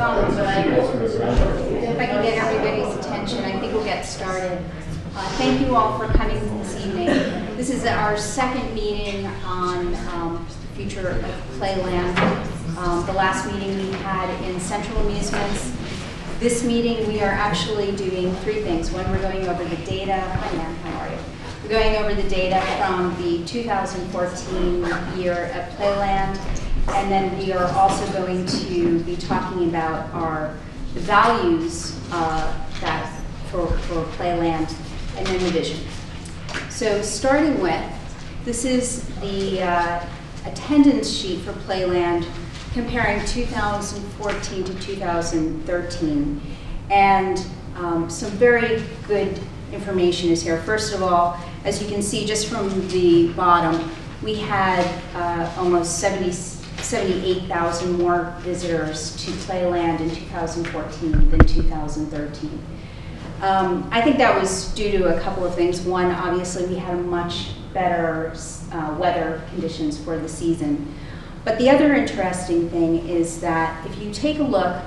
phone, but if I can get everybody's attention, I think we'll get started. Thank you all for coming this evening. This is our second meeting on the future of Playland. The last meeting we had in Central Amusements. This meeting we are actually doing three things. One, we're going over the data. Hi, Nan, how are you? We're going over the data from the 2014 year at Playland, and then we are also going to be talking about the values that for Playland, and then the vision. So starting with, this is the attendance sheet for Playland comparing 2014 to 2013. And some very good information is here. First of all, as you can see just from the bottom, we had almost 78,000 more visitors to Playland in 2014 than 2013. I think that was due to a couple of things. One, obviously, we had much better weather conditions for the season. But the other interesting thing is that if you take a look,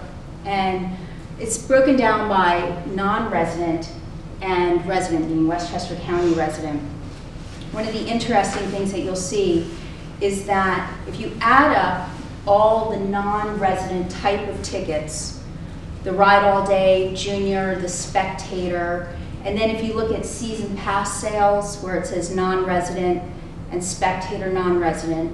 and it's broken down by non-resident and resident, meaning Westchester County resident. One of the interesting things that you'll see is that if you add up all the non-resident type of tickets, the Ride All Day, Junior, the Spectator, and then if you look at season pass sales where it says non-resident and Spectator non-resident,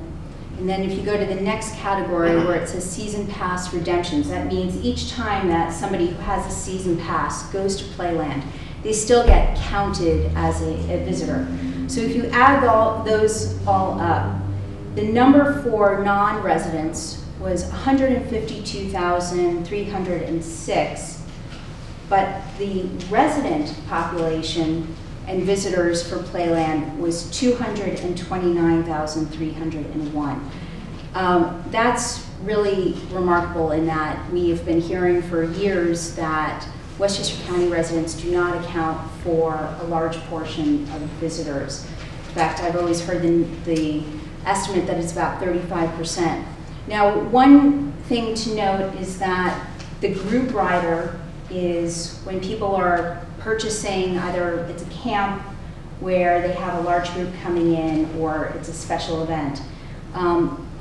and then if you go to the next category where it says season pass redemptions, that means each time that somebody who has a season pass goes to Playland, they still get counted as a visitor. So if you add those all up, the number for non-residents was 152,306, but the resident population and visitors for Playland was 229,301. That's really remarkable in that we have been hearing for years that Westchester County residents do not account for a large portion of visitors. In fact, I've always heard the estimate that it's about 35%. Now, one thing to note is that the group rider is when people are purchasing, either it's a camp where they have a large group coming in or it's a special event.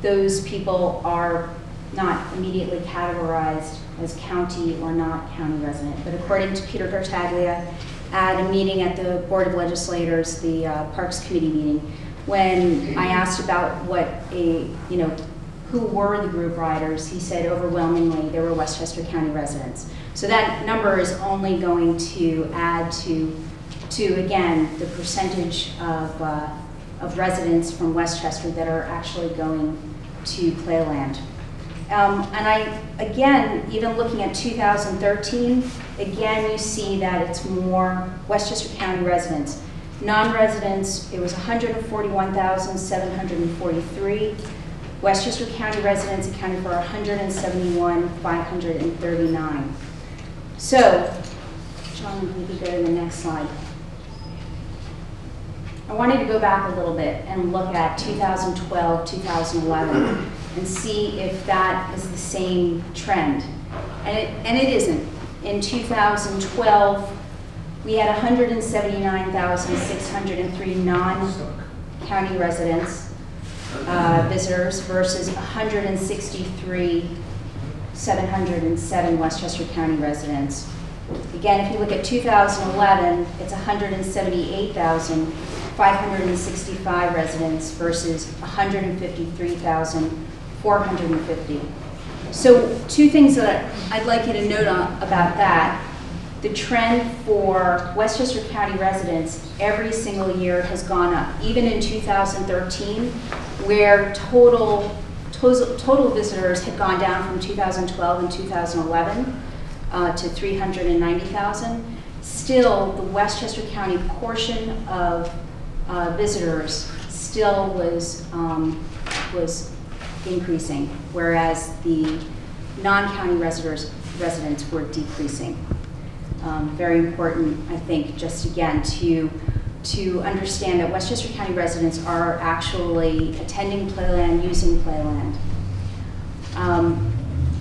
Those people are not immediately categorized as county or not county resident. But according to Peter Tartaglia at a meeting at the Board of Legislators, the Parks Committee meeting, when I asked about who were the group riders, he said overwhelmingly they were Westchester County residents. So that number is only going to add to again, the percentage of residents from Westchester that are actually going to Playland. Again, even looking at 2013, again, you see that it's more Westchester County residents. Non-residents, it was 141,743. Westchester County residents accounted for 171,539. So, John, we could go to the next slide. I wanted to go back a little bit and look at 2012, 2011, and see if that is the same trend. And it isn't. In 2012, we had 179,603 non-county residents, visitors, versus 163,707 Westchester County residents. Again, if you look at 2011, it's 178,565 residents versus 153,450. So two things that I'd like you to note about that. The trend for Westchester County residents every single year has gone up, even in 2013, where total visitors had gone down from 2012 and 2011 to 390,000. Still, the Westchester County portion of visitors still was increasing, whereas the non-county residents were decreasing. Very important, I think, just again to understand that Westchester County residents are actually attending Playland, using Playland.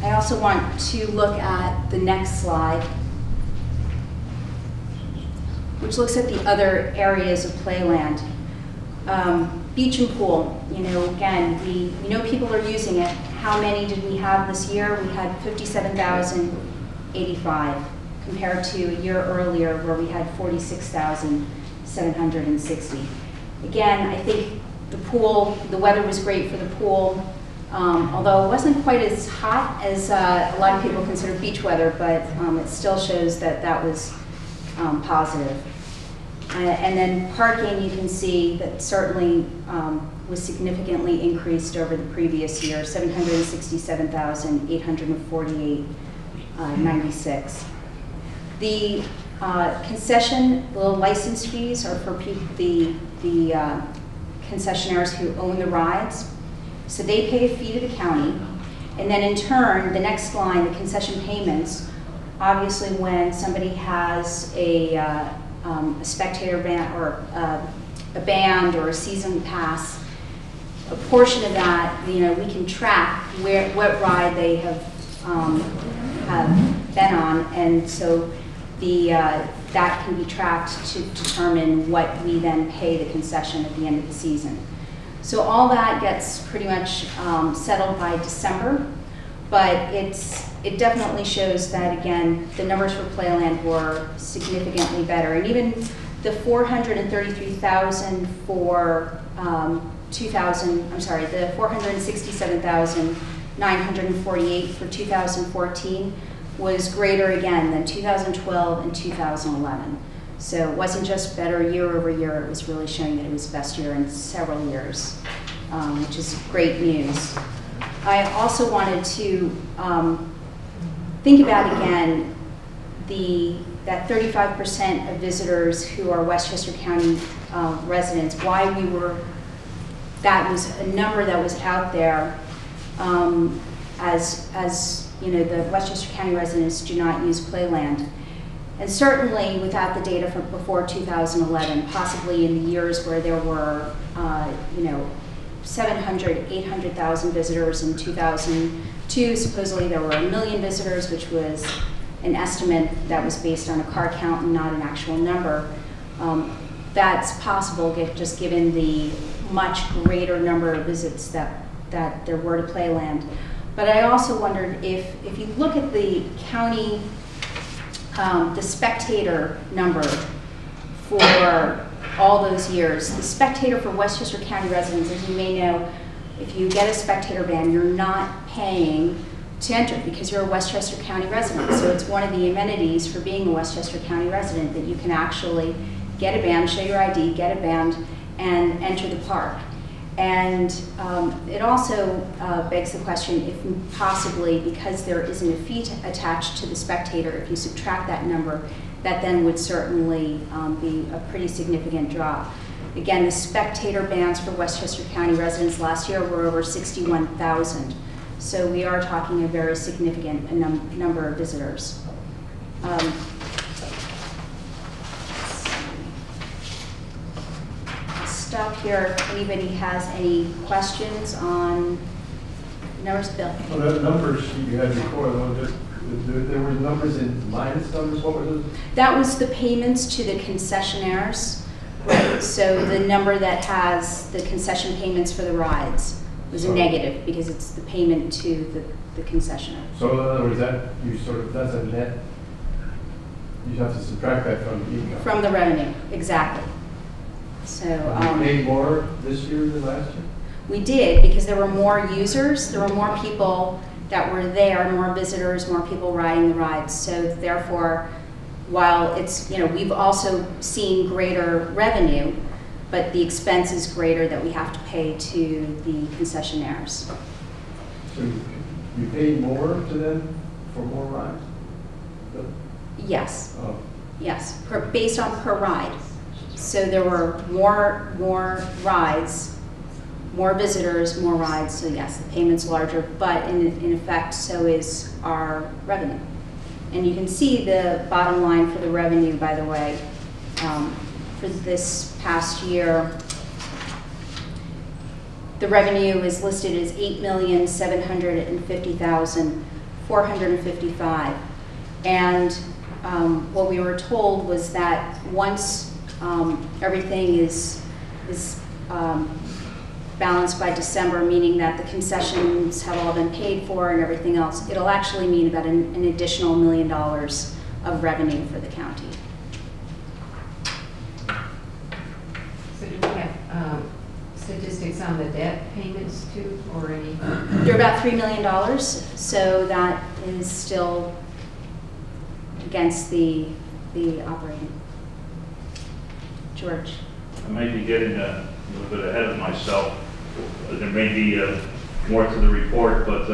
I also want to look at the next slide, which looks at the other areas of Playland. Beach and pool, you know, again, we know people are using it. How many did we have this year? We had 57,085 compared to a year earlier where we had 46,760. Again, I think the pool, the weather was great for the pool, although it wasn't quite as hot as a lot of people consider beach weather, but it still shows that that was positive. And then parking, you can see that certainly was significantly increased over the previous year, 767,848.96. The concession, the license fees are for the concessionaires who own the rides. So they pay a fee to the county. And then in turn, the next line, the concession payments, obviously when somebody has a spectator band or a band or a season pass, a portion of that, you know, we can track what ride they have been on, and so that can be tracked to determine what we then pay the concession at the end of the season. So all that gets pretty much settled by December, but it definitely shows that, again, the numbers for Playland were significantly better. And even the 433,000 for the 467,948 for 2014 was greater again than 2012 and 2011. So it wasn't just better year over year, it was really showing that it was the best year in several years, which is great news. I also wanted to think about again that 35% of visitors who are Westchester County residents, why that was a number that was out there as you know, the Westchester County residents do not use Playland. And certainly without the data from before 2011, possibly in the years where there were, you know, 700, 800,000 visitors in 2002. Supposedly there were 1 million visitors, which was an estimate that was based on a car count and not an actual number. That's possible just given the much greater number of visits that there were to Playland. But I also wondered if you look at the county, the spectator number for all those years, the spectator for Westchester County residents, as you may know, if you get a spectator band, you're not paying to enter because you're a Westchester County resident. So it's one of the amenities for being a Westchester County resident that you can actually get a band, show your ID, get a band, and enter the park. And it also begs the question if possibly, because there isn't a fee attached to the spectator, if you subtract that number, that then would certainly be a pretty significant drop. Again, the spectator bands for Westchester County residents last year were over 61,000. So we are talking a very significant number of visitors. Stop here if anybody has any questions on numbers. Bill? Well, the numbers you had before, there were numbers in minus numbers. What were those? That was the payments to the concessionaires, right? So the number that has the concession payments for the rides was a negative because it's the payment to the concessionaire. So in other words, that's a net. You have to subtract that from the income. From the revenue, exactly. So you paid more this year than last year? We did, because there were more users, there were more people that were there, more visitors, more people riding the rides. So therefore, while it's, you know, we've also seen greater revenue, but the expense is greater that we have to pay to the concessionaires. So you paid more to them for more rides? Yes. Oh. Yes, based on per ride. So there were more rides, more visitors, more rides. So yes, the payment's larger, but in effect, so is our revenue. And you can see the bottom line for the revenue, by the way, for this past year. The revenue is listed as $8,750,000 $455. And what we were told was that once everything is balanced by December, meaning that the concessions have all been paid for and everything else, it'll actually mean about an additional $1 million of revenue for the county. So do we have statistics on the debt payments too, or any? They're about $3 million, so that is still against the operating. George. I may be getting a little bit ahead of myself. There may be more to the report, but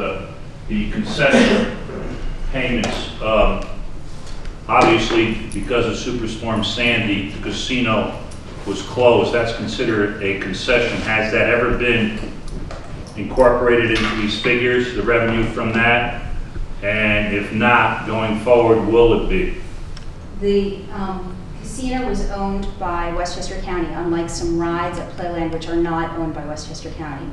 the concession payments, obviously because of Superstorm Sandy, the casino was closed. That's considered a concession. Has that ever been incorporated into these figures, the revenue from that? And if not, going forward, will it be? The casino was owned by Westchester County, unlike some rides at Playland, which are not owned by Westchester County.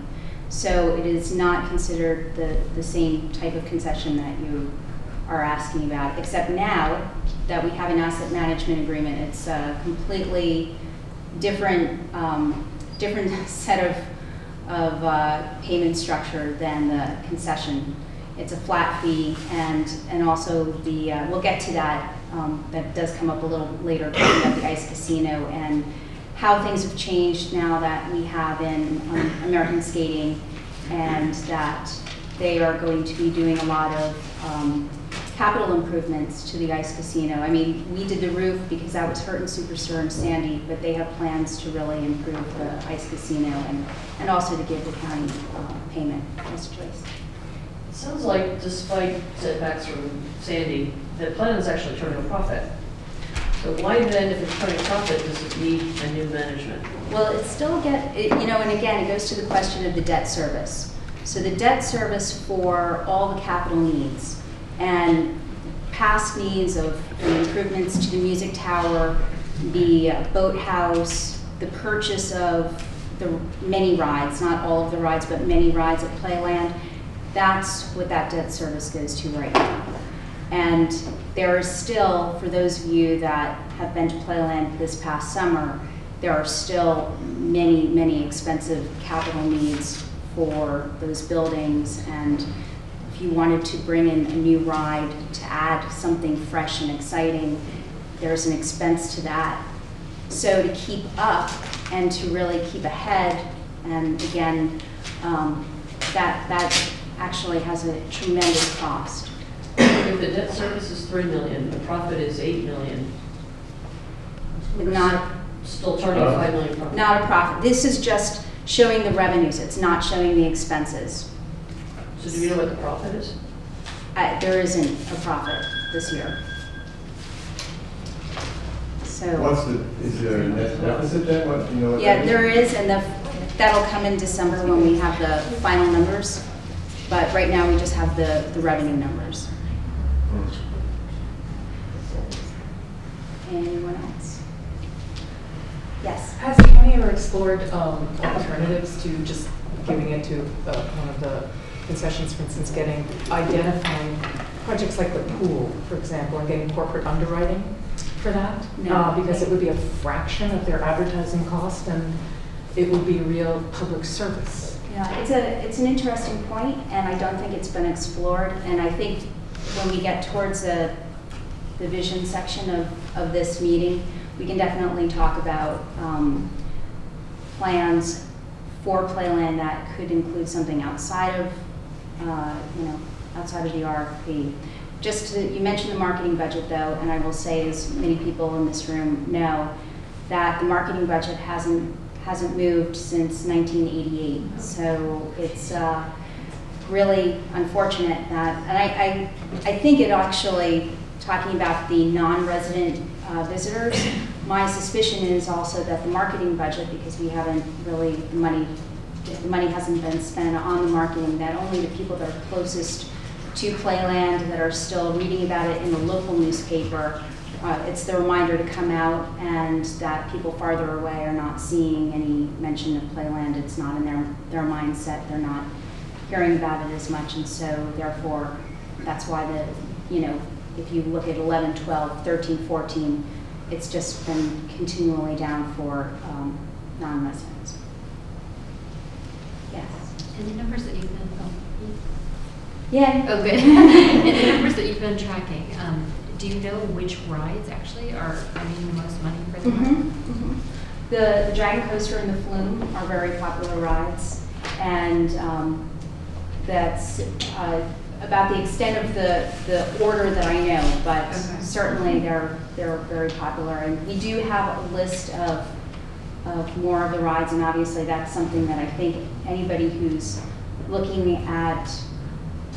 So it is not considered the same type of concession that you are asking about, except now that we have an asset management agreement. It's a completely different set of payment structure than the concession. It's a flat fee, and also the we'll get to that. That does come up a little later, talking about the ice casino and how things have changed now that we have in American skating, and that they are going to be doing a lot of capital improvements to the ice casino. I mean, we did the roof because that was hurt in Superstorm Sandy, but they have plans to really improve the ice casino and also to give the county payment. Mr. Joyce. It sounds like, despite setbacks from Sandy, that Playland is actually turning a profit. So why then, if it's turning a profit, does it need a new management? Well, it still and again, it goes to the question of the debt service. So the debt service for all the capital needs and past needs of the improvements to the music tower, the boathouse, the purchase of the many rides, not all of the rides, but many rides at Playland, that's what that debt service goes to right now. And there are still, for those of you that have been to Playland this past summer, there are still many, many expensive capital needs for those buildings. And if you wanted to bring in a new ride to add something fresh and exciting, there's an expense to that. So to keep up and to really keep ahead, and again, that actually has a tremendous cost. If the debt service is $3 million, the profit is $8 million. Not Still turning $5 million profit. Not a profit. This is just showing the revenues. It's not showing the expenses. So do you know what the profit is? There isn't a profit this year. So is there a net deficit then? What, you know what yeah, that there is, and that'll come in December when we have the final numbers. But right now we just have the revenue numbers. Anyone else? Yes. Has the county ever explored alternatives to just giving it to one of the concessions, for instance, identifying projects like the pool, for example, and getting corporate underwriting for that? No. Because it would be a fraction of their advertising cost, and it would be real public service. Yeah, it's an interesting point, and I don't think it's been explored. And I think when we get towards the vision section of this meeting, we can definitely talk about plans for Playland that could include something outside of, outside of the RFP. You mentioned the marketing budget though, and I will say, as many people in this room know, that the marketing budget hasn't moved since 1988. So it's really unfortunate that, and I think it actually, talking about the non-resident visitors, my suspicion is also that the marketing budget, because we haven't really, the money hasn't been spent on the marketing, that only the people that are closest to Playland, that are still reading about it in the local newspaper, it's the reminder to come out, and that people farther away are not seeing any mention of Playland. It's not in their mindset. They're not hearing about it as much, and so therefore That's why if you look at 11, 12, 13, 14, it's just been continually down for non-residents. Yes. And the numbers that you've been, Yeah. oh good. And the numbers that you've been tracking, do you know which rides actually are earning the most money for the month? The Dragon Coaster and the Flume are very popular rides, and that's about the extent of the order that I know, but Okay. certainly they're very popular. And we do have a list of more of the rides, and obviously that's something that I think anybody who's looking at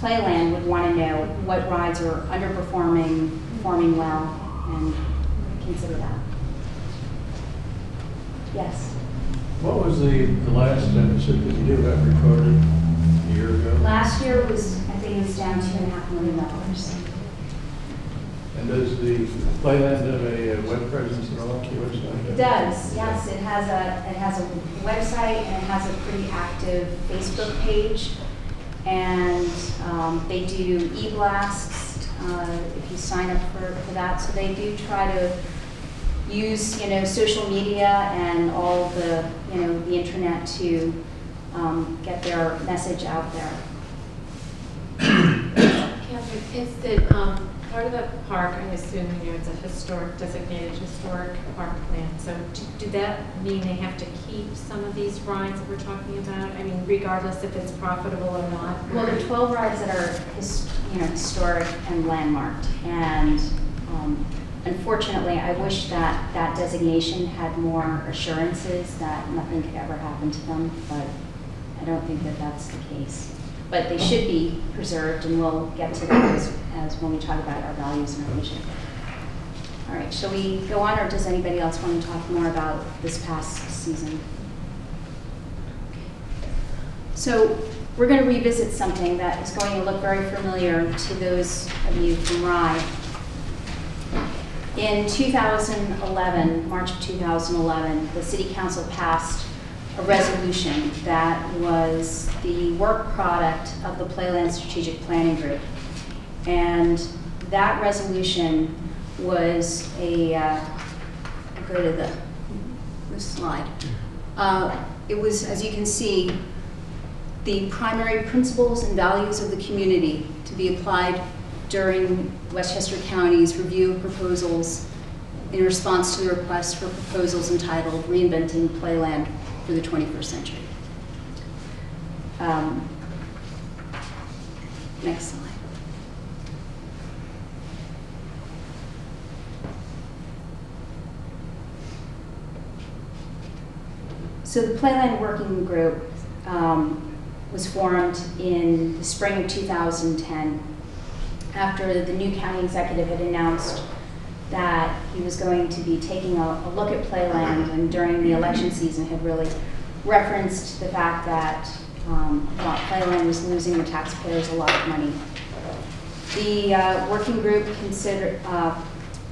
Playland would want to know what rides are underperforming, performing well, and consider that. Yes. What was the last deficit that you have recorded a year ago? Last year was, I think it was down $2.5 million. And does the Playland have a web presence at all? Website? It does, yes. It has a website, and it has a pretty active Facebook page. And they do e-blasts if you sign up for that. So they do try to use social media and all the the internet to get their message out there. Catherine, is it part of the park? I assume it's a historic, designated historic park plan. So do that mean they have to keep some of these rides that we're talking about? I mean, regardless if it's profitable or not. Well, there are 12 rides that are historic and landmarked, and unfortunately, I wish that that designation had more assurances that nothing could ever happen to them, but I don't think that that's the case. But they should be preserved, and we'll get to that as when we talk about our values and our mission. All right, shall we go on, or does anybody else want to talk more about this past season? So we're going to revisit something that is going to look very familiar to those of you from Rye. In 2011, March of 2011, the City Council passed a resolution that was the work product of the Playland Strategic Planning Group. And that resolution was I'll go to this slide. It was, as you can see, the primary principles and values of the community to be applied during Westchester County's review of proposals in response to the request for proposals entitled Reinventing Playland for the 21st Century. Next slide. So the Playland Working Group was formed in the spring of 2010 after the new county executive had announced that he was going to be taking a look at Playland, and during the election season had really referenced the fact that Playland was losing the taxpayers a lot of money. The working group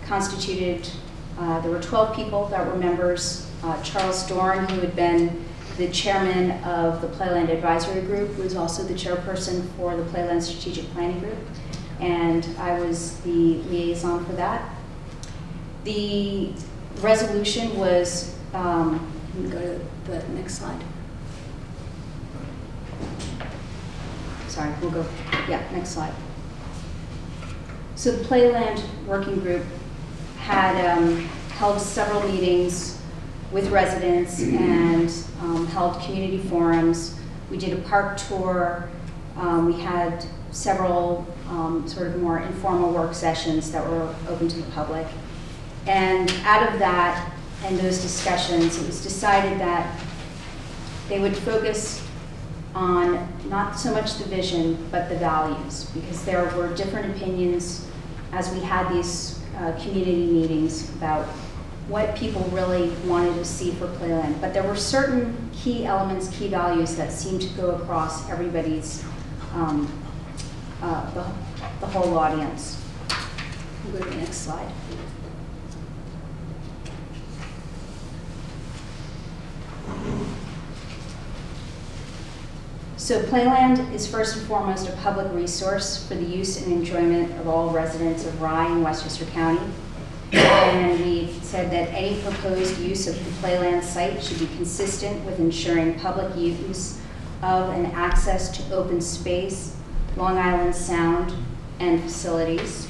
constituted, there were 12 people that were members. Charles Dorn, who had been the chairman of the Playland Advisory Group, was also the chairperson for the Playland Strategic Planning Group, and I was the liaison for that. The resolution was, let me go to the next slide. Sorry, we'll go, yeah, next slide. So the Playland Working Group had held several meetings with residents and held community forums. We did a park tour. We had several sort of more informal work sessions that were open to the public. And out of that and those discussions, it was decided that they would focus on not so much the vision, but the values, because there were different opinions as we had these community meetings about what people really wanted to see for Playland. But there were certain key elements, key values that seemed to go across everybody's, the whole audience. We'll go to the next slide. So Playland is first and foremost a public resource for the use and enjoyment of all residents of Rye and Westchester County. And we said that any proposed use of the Playland site should be consistent with ensuring public use of and access to open space, Long Island Sound, and facilities.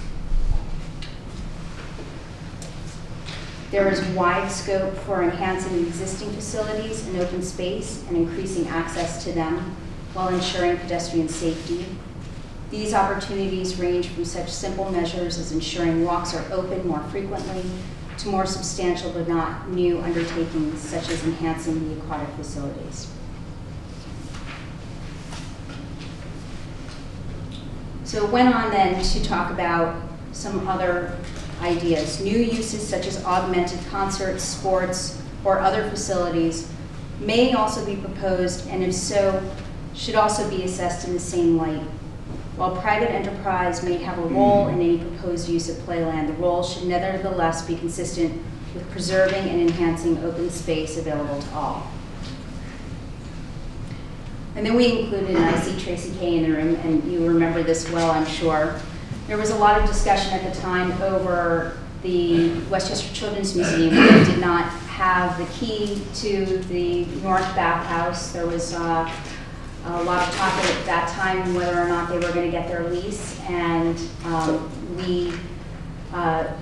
There is wide scope for enhancing existing facilities and open space and increasing access to them while ensuring pedestrian safety. These opportunities range from such simple measures as ensuring walks are open more frequently to more substantial but not new undertakings such as enhancing the aquatic facilities. So it went on then to talk about some other ideas. New uses such as augmented concerts, sports, or other facilities may also be proposed, and if so, should also be assessed in the same light. While private enterprise may have a role in any proposed use of Playland, the role should nevertheless be consistent with preserving and enhancing open space available to all. And then we included, and I see Tracy Kay in the room, and you remember this well, I'm sure. There was a lot of discussion at the time over the Westchester Children's Museum that did not have the key to the North Bathhouse. There was a lot of talk at that time whether or not they were going to get their lease, and we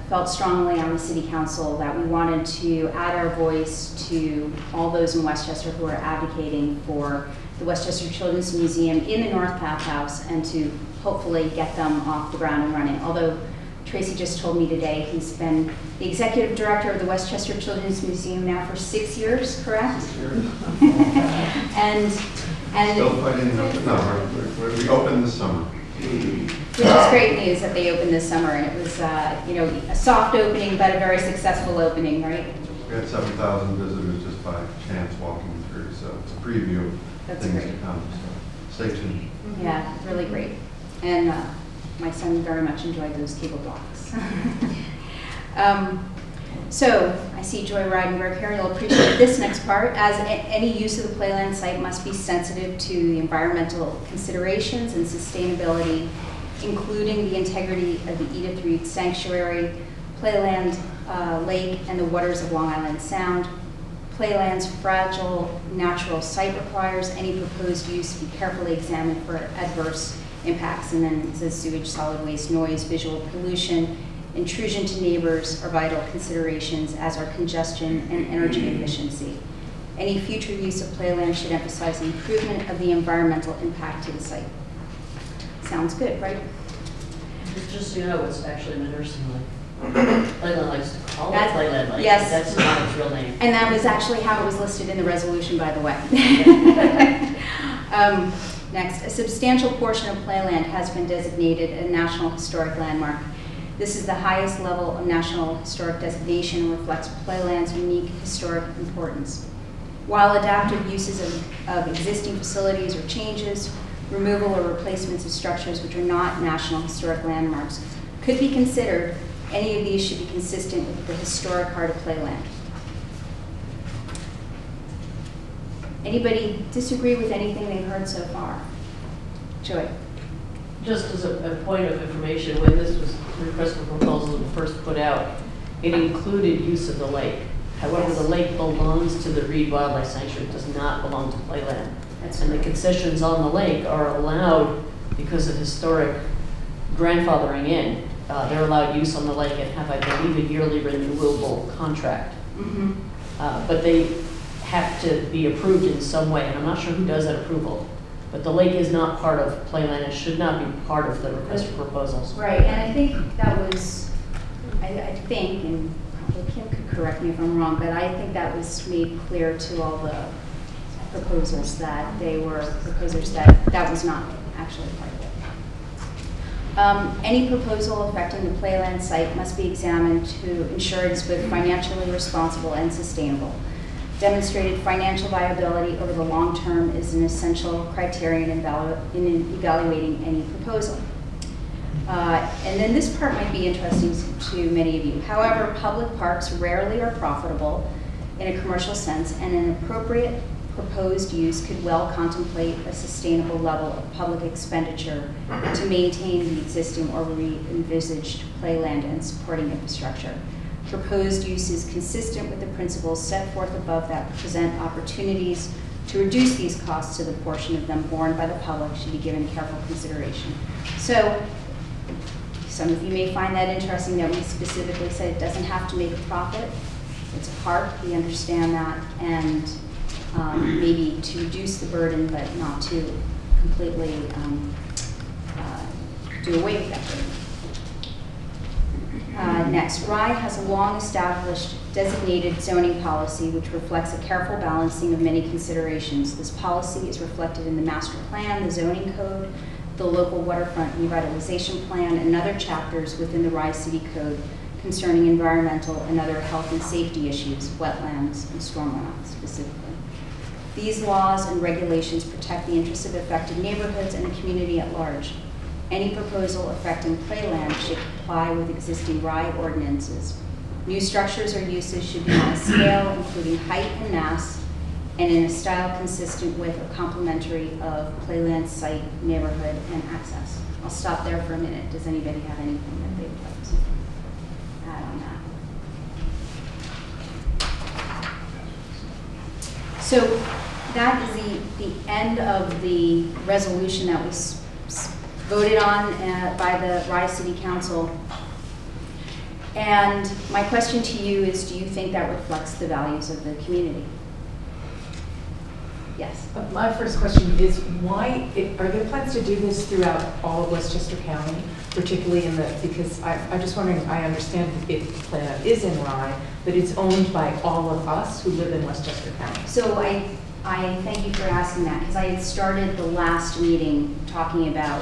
felt strongly on the City Council that we wanted to add our voice to all those in Westchester who are advocating for the Westchester Children's Museum in the North Bathhouse and to hopefully get them off the ground and running. Although Tracy just told me today he's been the executive director of the Westchester Children's Museum now for 6 years, correct? 6 years. and still fighting up. No, we opened this summer. Which is great news that they opened this summer, and it was you know, a soft opening but a very successful opening, right? We had 7,000 visitors just by chance walking through, so it's a preview of things great. to come. So stay tuned. Yeah, really great. And my son very much enjoyed those cable blocks. So I see Joy Reidenberg here. You'll appreciate this next part. As any use of the Playland site must be sensitive to the environmental considerations and sustainability, including the integrity of the Edith Reed Sanctuary, Playland Lake, and the waters of Long Island Sound. Playland's fragile natural site requires any proposed use to be carefully examined for adverse impacts. And then it says sewage, solid waste, noise, visual pollution, intrusion to neighbors are vital considerations, as are congestion and energy efficiency. Any future use of Playland should emphasize the improvement of the environmental impact to the site. Sounds good, right? Just so you know, it's actually in the nursing home. Playland likes to call it Playland Lake. Yes. That's not its real name. And that was actually how it was listed in the resolution, by the way. Next, a substantial portion of Playland has been designated a National Historic Landmark. This is the highest level of National Historic designation and reflects Playland's unique historic importance. While adaptive uses of existing facilities or changes, removal or replacements of structures which are not National Historic Landmarks could be considered, any of these should be consistent with the historic heart of Playland. Anybody disagree with anything they've heard so far? Joy. Just as a point of information, when this was the request for proposal was first put out, it included use of the lake. However, the lake belongs to the Reed Wildlife Sanctuary. It does not belong to Playland. And the concessions on the lake are allowed because of historic grandfathering in. They're allowed use on the lake and have, I believe, a yearly renewable contract. Mm-hmm. But they have to be approved in some way, and I'm not sure who does that approval. But the lake is not part of Playland. It should not be part of the request for proposals. Right, and I think that was, I think, and probably Kim could correct me if I'm wrong, but I think that was made clear to all the proposals that they were proposers that that was not actually part of it. Any proposal affecting the Playland site must be examined to ensure it is both financially responsible and sustainable. Demonstrated financial viability over the long term is an essential criterion in evaluating any proposal. And then this part might be interesting to many of you. However, public parks rarely are profitable in a commercial sense, and an appropriate proposed use could well contemplate a sustainable level of public expenditure to maintain the existing or re-envisaged playland and supporting infrastructure. Proposed use is consistent with the principles set forth above that present opportunities to reduce these costs to the portion of them borne by the public should be given careful consideration. So, some of you may find that interesting that we specifically said it doesn't have to make a profit. It's a park, we understand that, and maybe to reduce the burden, but not to completely do away with that burden. Next, Rye has a long-established designated zoning policy which reflects a careful balancing of many considerations. This policy is reflected in the master plan, the zoning code, the local waterfront revitalization plan, and other chapters within the Rye City Code concerning environmental and other health and safety issues, wetlands, and storm runoff specifically. These laws and regulations protect the interests of affected neighborhoods and the community at large. Any proposal affecting playland should comply with existing Rye ordinances. New structures or uses should be on a scale including height and mass, and in a style consistent with or complementary of playland site, neighborhood, and access. I'll stop there for a minute. Does anybody have anything that they would like to add on that? So that is the end of the resolution that was voted on by the Rye City Council. And my question to you is, do you think that reflects the values of the community? Yes. My first question is, why, are there plans to do this throughout all of Westchester County, particularly because I'm just wondering, I understand if Playland is in Rye, but it's owned by all of us who live in Westchester County. So I thank you for asking that, because I had started the last meeting talking about,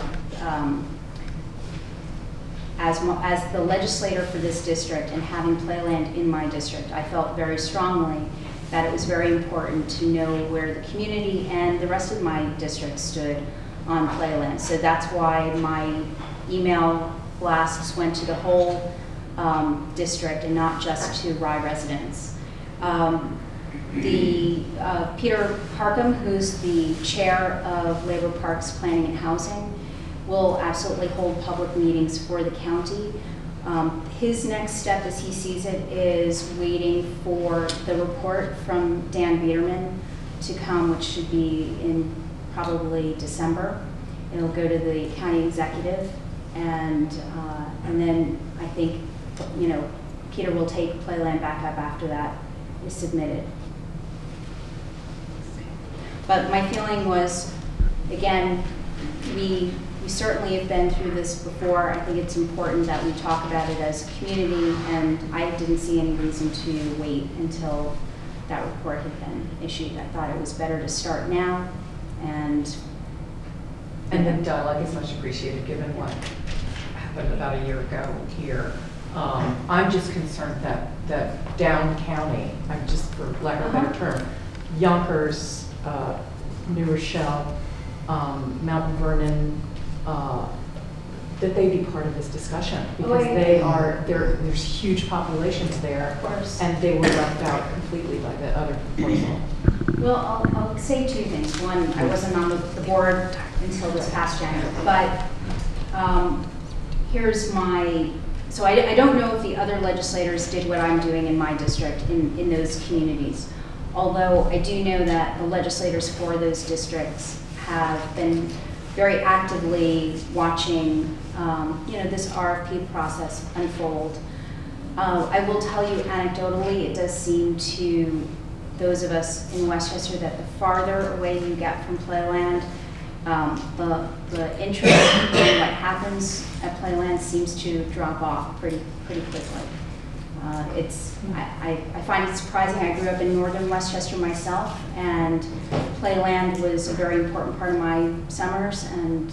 as the legislator for this district and having Playland in my district, I felt very strongly that it was very important to know where the community and the rest of my district stood on Playland. So that's why my email blasts went to the whole district and not just to Rye residents. Peter Parkham, who's the chair of Labor Parks Planning and Housing, will absolutely hold public meetings for the county. His next step, as he sees it, is waiting for the report from Dan Biederman to come, which should be in probably December. It'll go to the county executive, and then I think, Peter will take Playland back up after that is submitted. But my feeling was, again, we certainly have been through this before. I think it's important that we talk about it as a community, and I didn't see any reason to wait until that report had been issued. I thought it was better to start now, and the dialogue is much appreciated given what happened about a year ago here. I'm just concerned that down county, I'm just, for lack of a better term, Yonkers, New Rochelle, Mount Vernon, that they be part of this discussion, because there's huge populations there, of course, and they were left out completely by the other proposal. Well, I'll say two things. One, I wasn't on the board until this past January, but here's my, so I don't know if the other legislators did what I'm doing in my district in those communities. Although I do know that the legislators for those districts have been very actively watching, this RFP process unfold. I will tell you anecdotally, it does seem to those of us in Westchester that the farther away you get from Playland, the interest in what happens at Playland seems to drop off pretty quickly. I find it surprising. I grew up in northern Westchester myself, and Playland was a very important part of my summers, and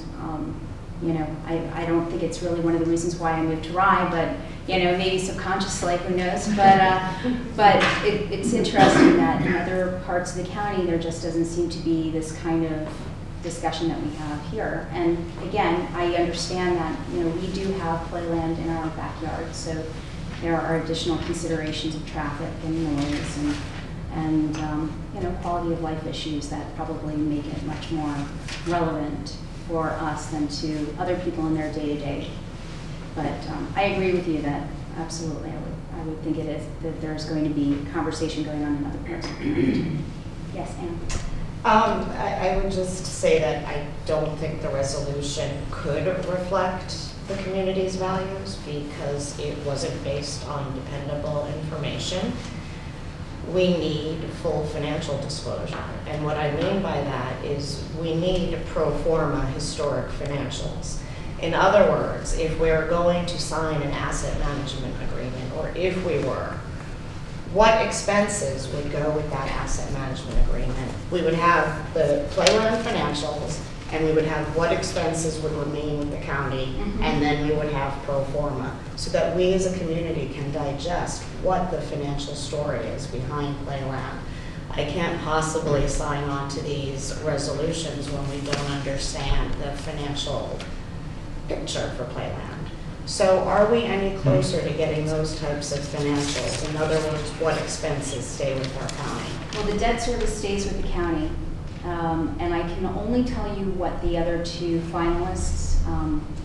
I don't think it's really one of the reasons why I moved to Rye, but maybe subconsciously, who knows, but it's interesting that in other parts of the county there just doesn't seem to be this kind of discussion that we have here. And again, I understand that we do have Playland in our backyard, so there are additional considerations of traffic and noise and quality of life issues that probably make it much more relevant for us than to other people in their day-to-day. But I agree with you that absolutely, I would think it is, that there's going to be conversation going on in other parts of the community. Yes, Anne? I would just say that I don't think the resolution could reflect the community's values because it wasn't based on dependable information. We need full financial disclosure. And what I mean by that is we need pro forma historic financials. In other words, if we're going to sign an asset management agreement, or if we were, what expenses would go with that asset management agreement? We would have the Playland financials, and we would have what expenses would remain with the county, and then we would have pro forma, so that we as a community can digest what the financial story is behind Playland. I can't possibly sign on to these resolutions when we don't understand the financial picture for Playland. So are we any closer to getting those types of financials? In other words, what expenses stay with our county? Well, the debt service stays with the county, and I can only tell you what the other two finalists,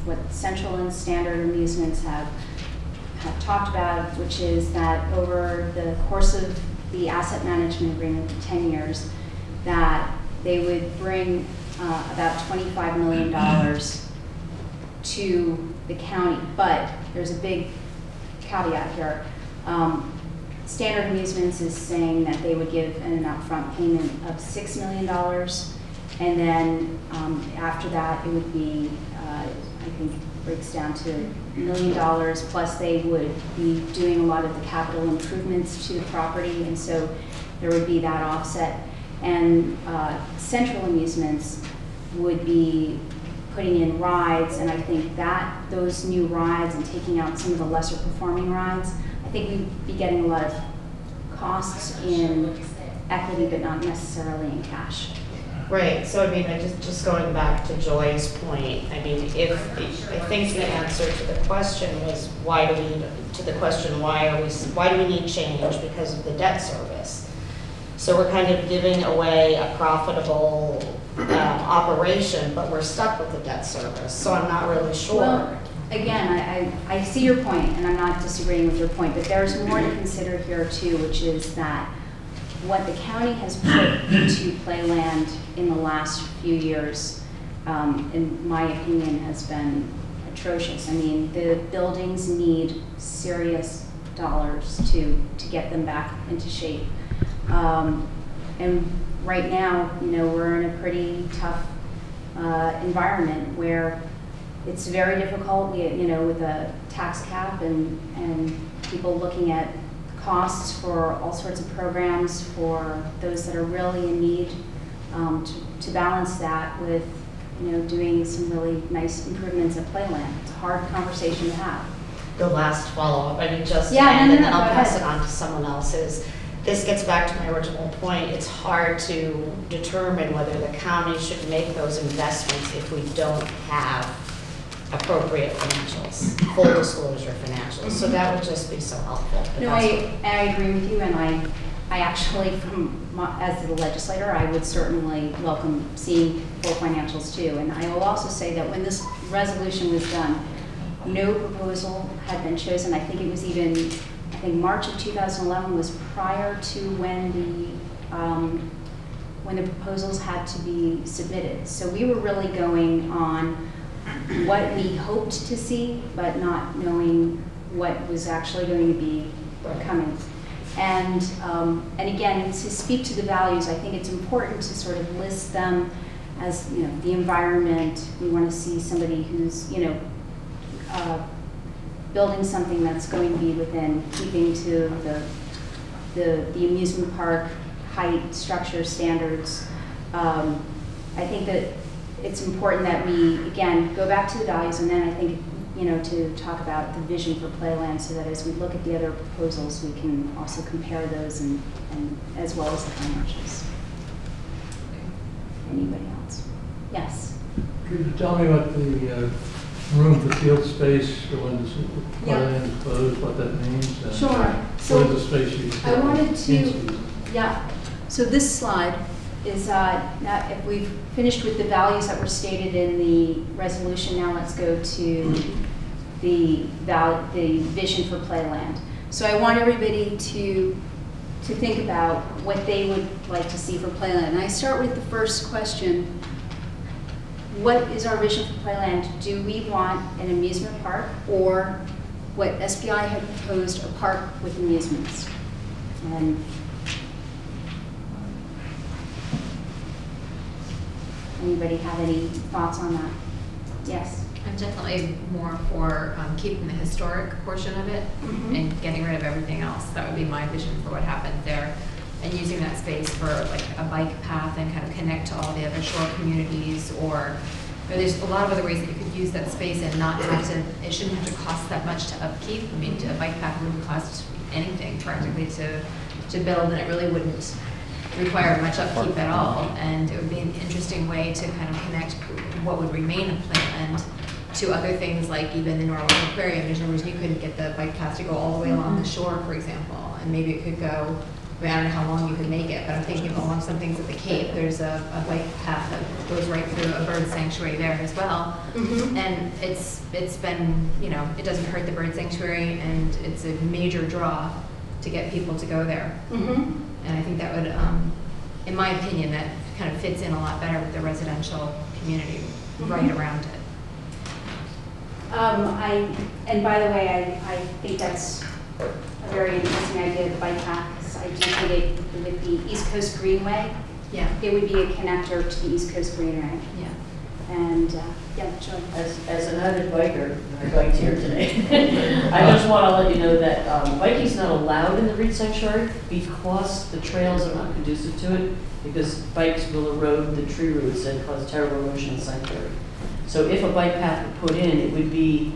what Central and Standard Amusements have talked about, which is that over the course of the asset management agreement for 10 years, that they would bring about $25 million to the county. But there's a big caveat here. Standard Amusements is saying that they would give an upfront payment of $6 million, and then after that it would be, I think, breaks down to $1 million, plus they would be doing a lot of the capital improvements to the property, and so there would be that offset. And Central Amusements would be putting in rides, and I think that those new rides and taking out some of the lesser performing rides, I think we'd be getting a lot of costs in equity, but not necessarily in cash. Right. So I mean, just going back to Joy's point, I mean, I think the answer to the question was why do we need change because of the debt service? So we're kind of giving away a profitable operation, but we're stuck with the debt service. So I'm not really sure. Well, again, I see your point, and I'm not disagreeing with your point, but there's more to consider here too, which is that what the county has put into Playland in the last few years, in my opinion, has been atrocious. I mean, the buildings need serious dollars to get them back into shape. And right now, we're in a pretty tough environment where it's very difficult, with a tax cap and people looking at costs for all sorts of programs for those that are really in need, to balance that with, doing some really nice improvements at Playland. It's a hard conversation to have. The last follow-up, I mean, just yeah, and then I'll go pass ahead. it on to someone else, is this gets back to my original point. It's hard to determine whether the county should make those investments if we don't have appropriate financials, full disclosure financials. So that would just be so helpful. But No, that's I agree with you, and I actually, as the legislator, I would certainly welcome seeing full financials too. And I will also say that when this resolution was done, no proposal had been chosen. I think it was even, March of 2011 was prior to when the proposals had to be submitted. So we were really going on what we hoped to see, but not knowing what was actually going to be coming. And again, to speak to the values, I think it's important to sort of list them as, the environment. We want to see somebody who's, building something that's going to be within keeping to the amusement park height, structure standards. I think that it's important that we, again, go back to the values, and then I think, to talk about the vision for Playland, so that as we look at the other proposals, we can also compare those and as well as the financials. Anybody else? Yes. Could you tell me what the room for field space for when the Playland is closed, what that means? And Sure. what is the space you I wanted to, into? Yeah, so this slide is, now if we've finished with the values that were stated in the resolution, now let's go to the vision for Playland. So I want everybody to think about what they would like to see for Playland. And I start with the first question. What is our vision for Playland? Do we want an amusement park, or what SPI had proposed, a park with amusements? And anybody have any thoughts on that? Yes. I'm definitely more for keeping the historic portion of it and getting rid of everything else. That would be my vision for what happens there. And using that space for like a bike path and kind of connect to all the other shore communities, or there's a lot of other ways that you could use that space and not have to, it shouldn't have to cost that much to upkeep. I mean, a bike path wouldn't cost anything practically to build, and it really wouldn't require much upkeep at all. And it would be an interesting way to kind of connect what would remain of Playland to other things, like even the Norwalk Aquarium. There's no reason you couldn't get the bike path to go all the way along the shore, for example, and maybe it could go, I mean, I don't know how long you could make it, but I'm thinking along some things at the Cape, there's a bike path that goes right through a bird sanctuary there as well. And it's been, you know, it doesn't hurt the bird sanctuary, and it's a major draw to get people to go there. And I think that would, in my opinion, that kind of fits in a lot better with the residential community right around it. And by the way, I think that's a very interesting idea, the bike paths. I do think it, with the East Coast Greenway, it would be a connector to the East Coast Greenway. And yeah, Joy. As an avid biker, I biked here today. I just want to let you know that biking's not allowed in the Reed Sanctuary because the trails are not conducive to it, because bikes will erode the tree roots and cause terrible erosion in the sanctuary. So if a bike path were put in, it would be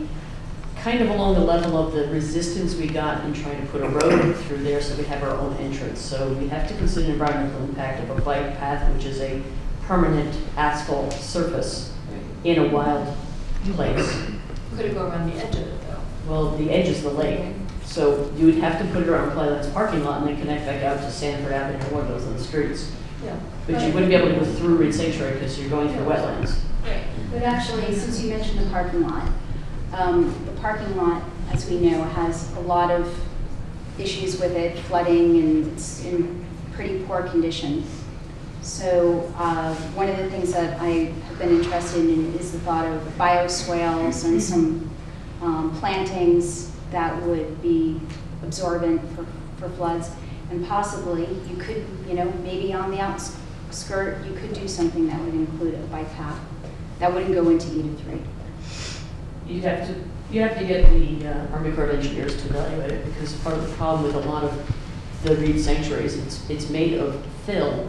kind of along the level of the resistance we got in trying to put a road through there, so we have our own entrance. So we have to consider the environmental impact of a bike path, which is a permanent asphalt surface in a wild place. Could it go around the edge of it though? Well, the edge is the lake. So you would have to put it around Playland's parking lot and then connect back out to Sanford Avenue or one of those on the streets. But you wouldn't be able to go through Reed Sanctuary because you're going through wetlands. But actually, since you mentioned the parking lot, as we know, has a lot of issues with it, flooding, and it's in pretty poor condition. So one of the things that I have been interested in is the thought of bioswales and some plantings that would be absorbent for floods. And possibly you could, you know, maybe on the outskirt, you could do something that would include a bike path that wouldn't go into Eden 3. You have to get the Army Corps of Engineers to evaluate it, because part of the problem with a lot of the Reed sanctuaries, it's made of fill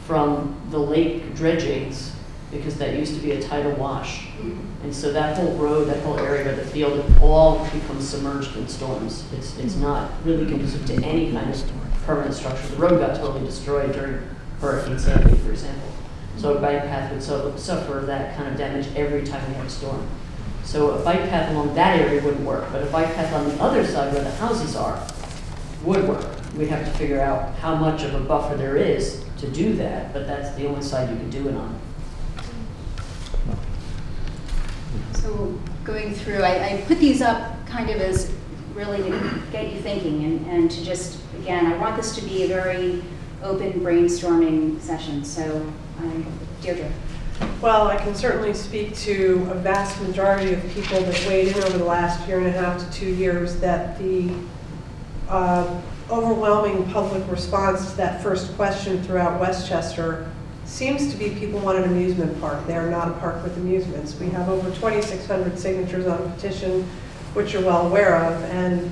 from the lake dredgings, because that used to be a tidal wash. And so that whole road, that whole area of the field, it all becomes submerged in storms. It's not really conducive to any kind of permanent structure. The road got totally destroyed during Hurricane Sandy, for example. So a bike path would suffer that kind of damage every time we have a storm. So a bike path along that area wouldn't work, but a bike path on the other side where the houses are would work. We'd have to figure out how much of a buffer there is to do that, but that's the only side you could do it on. So going through, I put these up kind of as really to get you thinking and to just, again, I want this to be a very open brainstorming session. So, Deirdre. Well, I can certainly speak to a vast majority of people that weighed in over the last 1.5 to 2 years that the overwhelming public response to that first question throughout Westchester seems to be people want an amusement park. They are not a park with amusements. We have over 2,600 signatures on a petition, which you're well aware of, and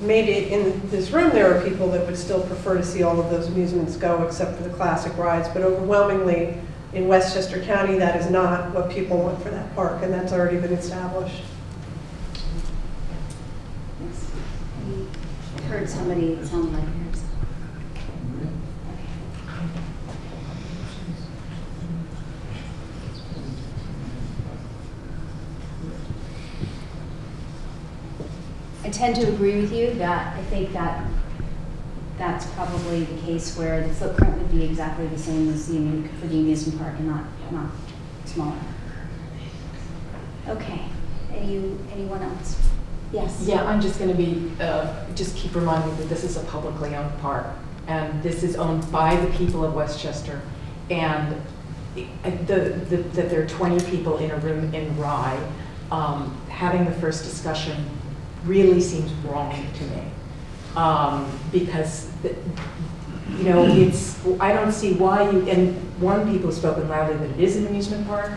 maybe in this room there are people that would still prefer to see all of those amusements go except for the classic rides, but overwhelmingly in Westchester County that is not what people want for that park, and that's already been established. Yes. I heard somebody, it sounded like yours. I tend to agree with you that I think that that's probably the case where the footprint would be exactly the same as for the amusement park and not smaller. Okay, anyone else? Yes? Yeah, I'm just going to be, just keep reminding me that this is a publicly owned park, and this is owned by the people of Westchester, and that there are 20 people in a room in Rye. Having the first discussion really seems wrong to me, because you know, I don't see why you, and one, people have spoken loudly that it is an amusement park.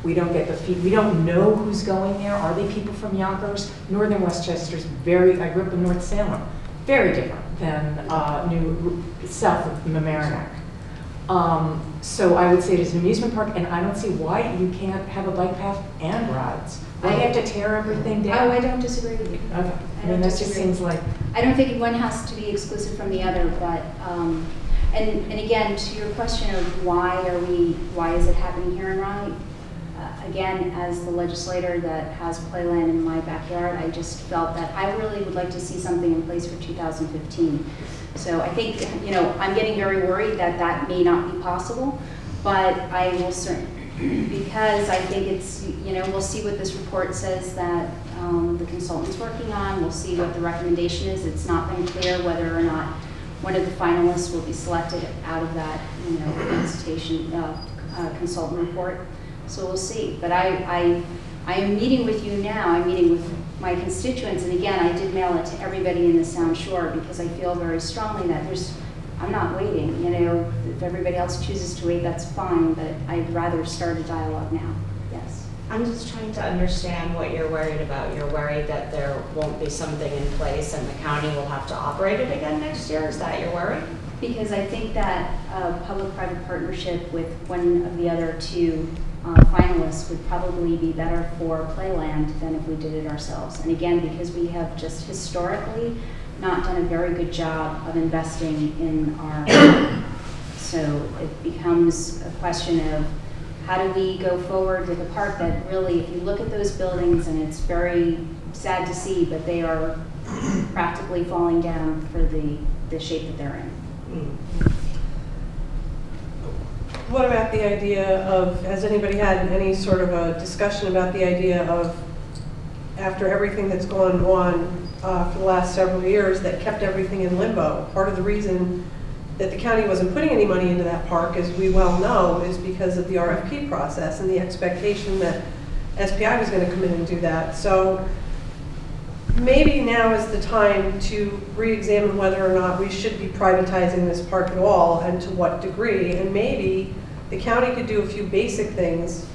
We don't get we don't know who's going there. Are they people from Yonkers? Northern Westchester's I grew up in North Salem, very different than south of Mamaroneck. So I would say it is an amusement park, and I don't see why you can't have a bike path and rides. Why do you have to tear everything down? Oh, I don't disagree with you. Okay. I mean, that just seems like... I don't think one has to be exclusive from the other, but, and again, to your question of why is it happening here in Rye? Again, as the legislator that has Playland in my backyard, I just felt that I really would like to see something in place for 2015. So I think, you know, I'm getting very worried that that may not be possible, but I will certainly, because I think it's, you know, we'll see what this report says that the consultant's working on. We'll see what the recommendation is. It's not been clear whether or not one of the finalists will be selected out of that, you know, consultation consultant report. So we'll see. But I am meeting with you now. I'm meeting with my constituents, and again, I did mail it to everybody in the Sound Shore because I feel very strongly that I'm not waiting. You know, if everybody else chooses to wait, that's fine. But I'd rather start a dialogue now. Yes. I'm just trying to understand what you're worried about. You're worried that there won't be something in place and the county will have to operate it again next year? Is that your worry? Because I think that a public-private partnership with one of the other two finalists would probably be better for Playland than if we did it ourselves. And again, because we have just historically not done a very good job of investing in our so it becomes a question of how do we go forward with a park that really, if you look at those buildings, and it's very sad to see, but they are practically falling down for the shape that they're in. What about the idea of, has anybody had any sort of a discussion about the idea of, after everything that's gone on for the last several years that kept everything in limbo, part of the reason that the county wasn't putting any money into that park, as we well know, is because of the RFP process and the expectation that SPI was going to come in and do that. So maybe now is the time to re-examine whether or not we should be privatizing this park at all and to what degree. And maybe the county could do a few basic things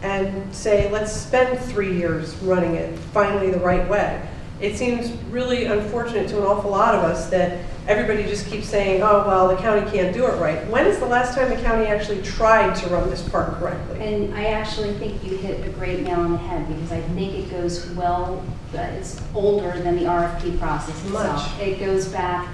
and say, let's spend 3 years running it finally the right way. It seems really unfortunate to an awful lot of us that everybody just keeps saying, oh, well, the county can't do it right. When is the last time the county actually tried to run this park correctly? And I actually think you hit a great nail on the head, because I think it goes well, it's older than the RFP process itself. Much. It goes back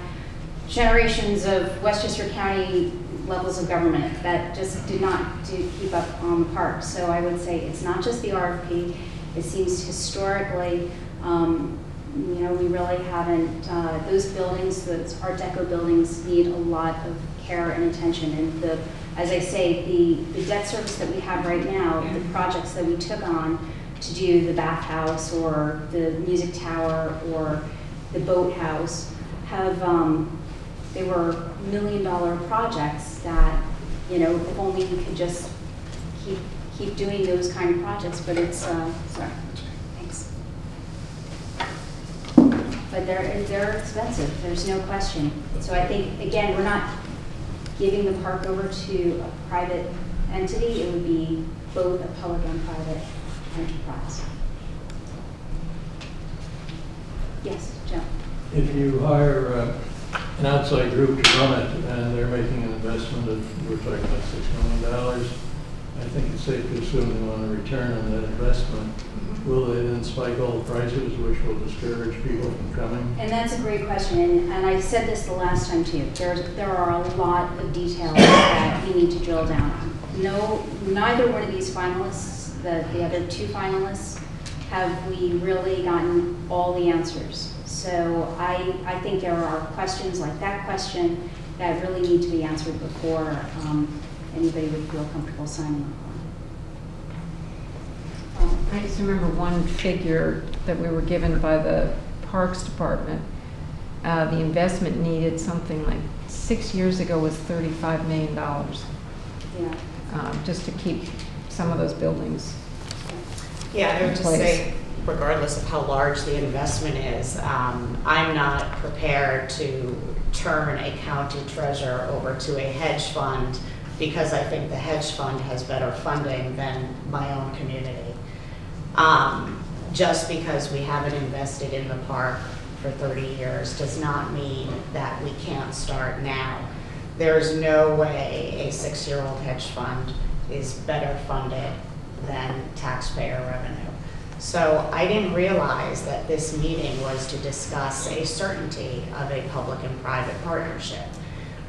generations of Westchester County levels of government that just did not keep up on the park. So I would say it's not just the RFP. It seems historically, you know, we really haven't, those buildings, those Art Deco buildings need a lot of care and attention. And as I say, the debt service that we have right now, the projects that we took on to do the bathhouse or the music tower or the boathouse have, they were $1 million projects that, you know, if only we could just keep doing those kind of projects, but it's, sorry. But they're expensive, there's no question. So I think, again, we're not giving the park over to a private entity. It would be both a public and private enterprise. Yes, Joe? If you hire an outside group to run it and they're making an investment of, we're talking about $6 million, I think it's safe to assume they want a return on that investment. Will they then spike all the prices, which will discourage people from coming? And that's a great question, and I said this the last time too. There are a lot of details that we need to drill down on. Neither one of these finalists, the other two finalists, have we really gotten all the answers. So I think there are questions like that question that really need to be answered before anybody would feel comfortable signing up on. I just remember one figure that we were given by the Parks Department. The investment needed something like 6 years ago was $35 million. Yeah. Just to keep some of those buildings. Yeah, I would in just place. say, regardless of how large the investment is, I'm not prepared to turn a county treasurer over to a hedge fund because I think the hedge fund has better funding than my own community. Just because we haven't invested in the park for 30 years does not mean that we can't start now. There's no way a 6-year-old hedge fund is better funded than taxpayer revenue. So I didn't realize that this meeting was to discuss a certainty of a public and private partnership.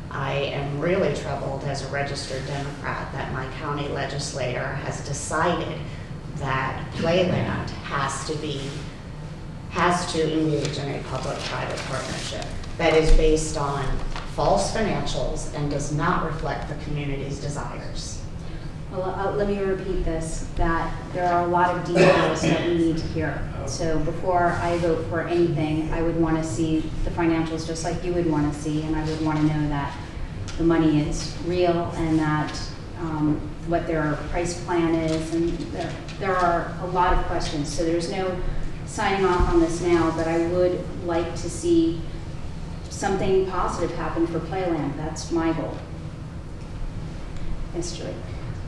I am really troubled as a registered Democrat that my county legislator has decided that Playland has to engage in a public-private partnership that is based on false financials and does not reflect the community's desires. Well, let me repeat this, that there are a lot of details that we need to hear. So before I vote for anything, I would want to see the financials just like you would want to see, and I would want to know that the money is real and that what their price plan is, and there are a lot of questions. So there's no signing off on this now, but I would like to see something positive happen for Playland. That's my goal. Yes, Julie.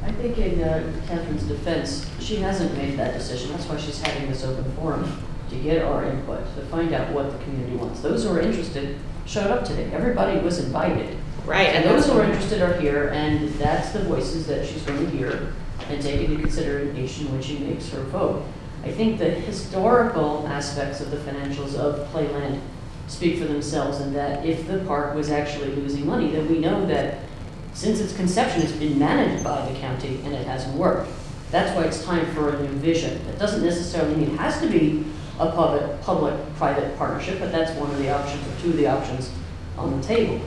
I think in Catherine's defense, she hasn't made that decision. That's why she's having this open forum, to get our input, to find out what the community wants. Those who are interested showed up today. Everybody was invited. Right. And those who are interested are here, and that's the voices that she's going to hear and take into consideration when she makes her vote. I think the historical aspects of the financials of Playland speak for themselves, and that if the park was actually losing money, then we know that since its conception, it's been managed by the county and it hasn't worked. That's why it's time for a new vision. That doesn't necessarily mean it has to be a public-private partnership, but that's one of the options, or two of the options on the table.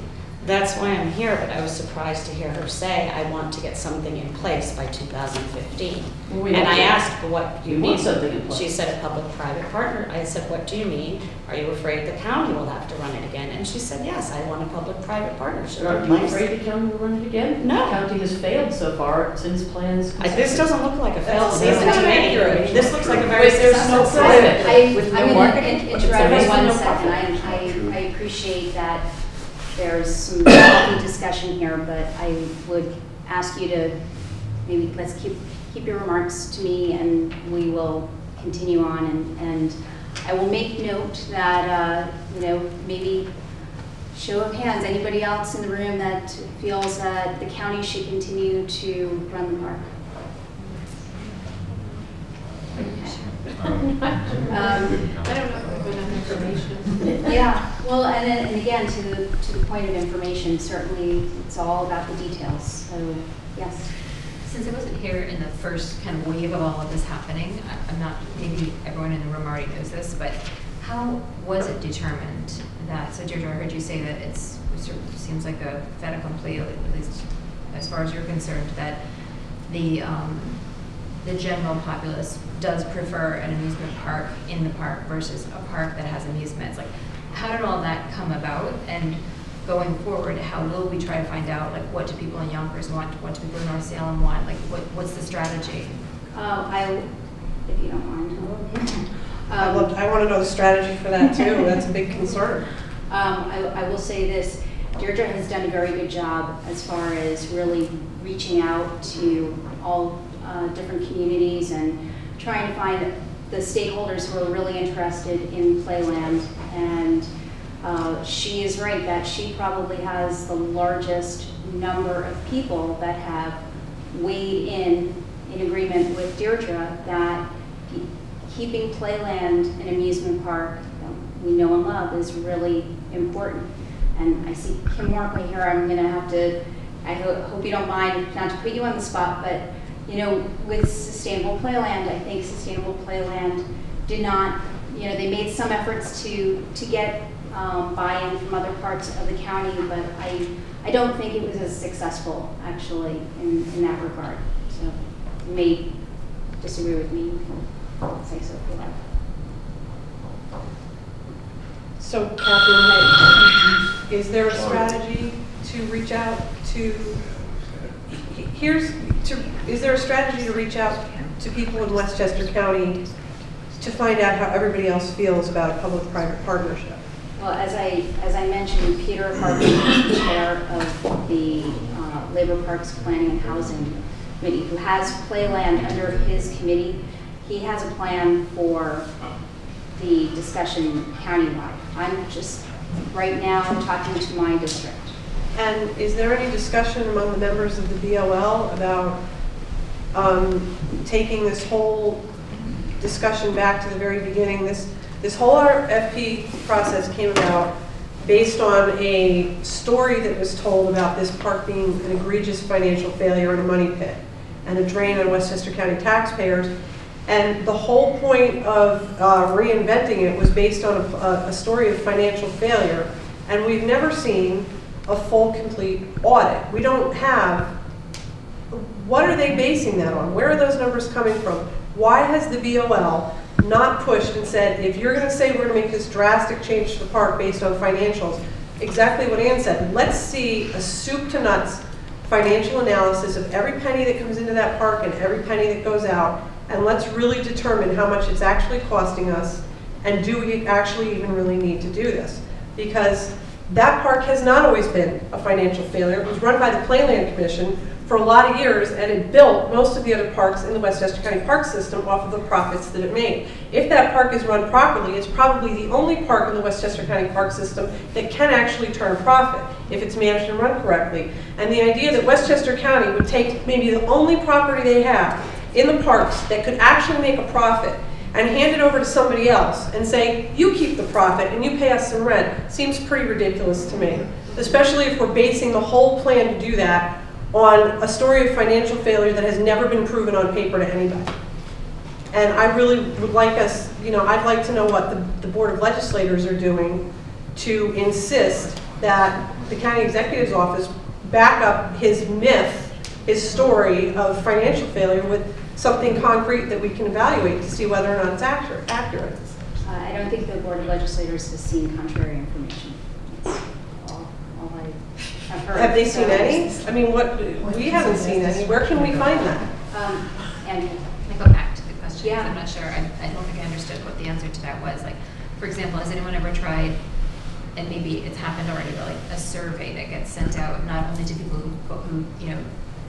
That's why I'm here, but I was surprised to hear her say, I want to get something in place by 2015. Well, and I asked, what do you mean? Something in place. She said a public-private partner. I said, what do you mean? Are you afraid the county will have to run it again? And she said, yes, I want a public-private partnership. Are you afraid the county will run it again? No. The county has failed so far since plans. This doesn't look like a failed season That's to not me. accurate. This looks like a very There's no successful private. season. With no I'm going marketing? to interrupt for 1 second. I appreciate that there's some healthy discussion here, but I would ask you to maybe let's keep your remarks to me, and we will continue on. And I will make note that maybe show of hands. Anybody else in the room that feels that the county should continue to run the park? I don't know if we have enough information. Yeah, well, and again, to the point of information, certainly it's all about the details. So, yes. Since I wasn't here in the first kind of wave of all of this happening, I'm not, maybe everyone in the room already knows this, but how was it determined that, so Deirdre, I heard you say that it sort of seems like a fait accompli, at least as far as you're concerned, that the general populace does prefer an amusement park in the park versus a park that has amusements. Like, how did all that come about? And going forward, how will we try to find out, like, what do people in Yonkers want? What do people in North Salem want? Like, what's the strategy? If you don't mind. I want to know the strategy for that too. That's a big concern. I will say this, Deirdre has done a very good job as far as really reaching out to all different communities and trying to find the stakeholders who are really interested in Playland. And she is right that she probably has the largest number of people that have weighed in agreement with Deirdre that keeping Playland an amusement park we know and love is really important. And I see Kim Workley here. I'm going to have to, I hope you don't mind not to put you on the spot, but with Sustainable Playland, I think Sustainable Playland did not, they made some efforts to get buy-in from other parts of the county, but I don't think it was as successful, actually, in that regard. So you may disagree with me, you can say so if you like. So Catherine, is there a strategy to reach out to, is there a strategy to reach out to people in Westchester County to find out how everybody else feels about a public-private partnership? Well, as I mentioned, Peter Harper is the chair of the Labor Parks Planning and Housing Committee, who has Playland under his committee. He has a plan for the discussion countywide. I'm just right now talking to my district. And is there any discussion among the members of the BOL about taking this whole discussion back to the very beginning? This whole RFP process came about based on a story that was told about this park being an egregious financial failure and a money pit and a drain on Westchester County taxpayers. And the whole point of reinventing it was based on a story of financial failure. And we've never seen a full, complete audit. We don't have, what are they basing that on? Where are those numbers coming from? Why has the BOL not pushed and said, if you're going to say we're going to make this drastic change to the park based on financials, exactly what Ann said, let's see a soup to nuts financial analysis of every penny that comes into that park and every penny that goes out, and let's really determine how much it's actually costing us, and do we actually even really need to do this? Because that park has not always been a financial failure. It was run by the Playland Commission for a lot of years, and it built most of the other parks in the Westchester County Park System off of the profits that it made. If that park is run properly, it's probably the only park in the Westchester County Park System that can actually turn a profit if it's managed and run correctly. And the idea that Westchester County would take maybe the only property they have in the parks that could actually make a profit and hand it over to somebody else and say, you keep the profit and you pay us some rent, seems pretty ridiculous to me, especially if we're basing the whole plan to do that on a story of financial failure that has never been proven on paper to anybody. And I really would like us, I'd like to know what the Board of Legislators are doing to insist that the County Executive's Office back up his myth, his story of financial failure with something concrete that we can evaluate to see whether or not it's accurate. I don't think the Board of Legislators has seen contrary information. That's all I have heard. Have they seen any? I mean, we haven't seen any. Where can we find that? And Can I go back to the question? 'Cause Yeah. I'm not sure. I don't think I understood what the answer to that was. Like, for example, has anyone ever tried, and maybe it's happened already, but like a survey that gets sent out not only to people who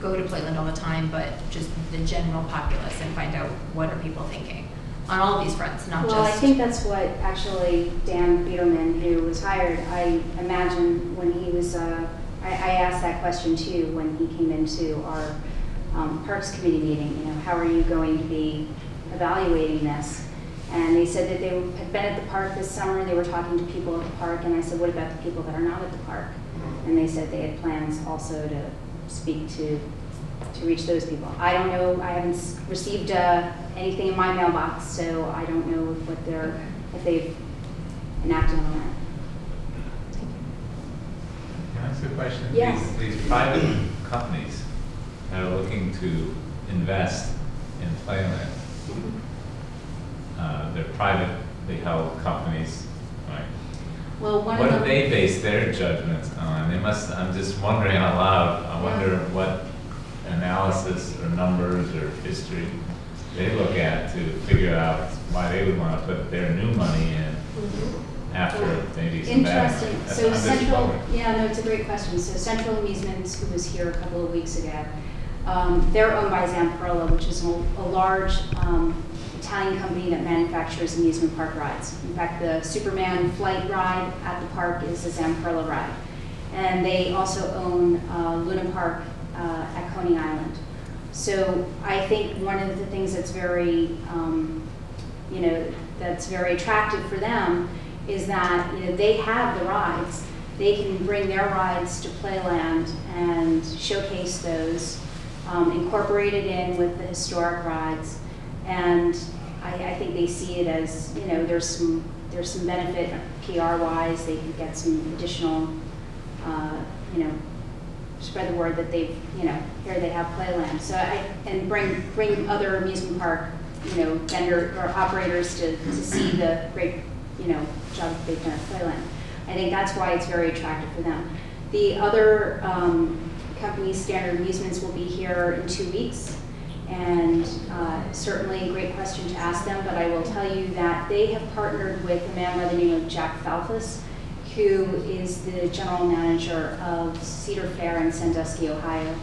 go to Playland all the time, but just the general populace, and find out what are people thinking on all these fronts, not just... Well, I think that's what actually Dan Biederman, who was hired, I imagine when he was, I asked that question too when he came into our Parks Committee meeting, how are you going to be evaluating this? And they said that they had been at the park this summer, they were talking to people at the park, and I said, what about the people that are not at the park? And they said they had plans also to speak to reach those people. I don't know, I haven't received anything in my mailbox, so I don't know if they've enacted on that. Can I ask a question? Yes. These private companies that are looking to invest in Playland, they're privately held companies, right? Well, What do they base their judgments on? They must, I'm just wondering out loud, I wonder what analysis or numbers or history they look at to figure out why they would want to put their new money in after maybe some bad money. Interesting. So Central, it's a great question. So Central Amusements, who was here a couple of weeks ago, they're owned by Zamperla, which is a large Italian company that manufactures amusement park rides. In fact, the Superman flight ride at the park is a Zamperla ride. And they also own Luna Park at Coney Island. So I think one of the things that's very, that's very attractive for them is that they have the rides. They can bring their rides to Playland and showcase those, incorporate it in with the historic rides. And I think they see it as, there's there's some benefit PR-wise. They could get some additional, spread the word that they've, here they have Playland. So and bring other amusement park, vendor or operators to see the great, job that they've done at Playland. I think that's why it's very attractive for them. The other company, Standard Amusements, will be here in 2 weeks. And certainly a great question to ask them, but I will tell you that they have partnered with a man by the name of Jack Falfus, who is the general manager of Cedar Fair in Sandusky, Ohio.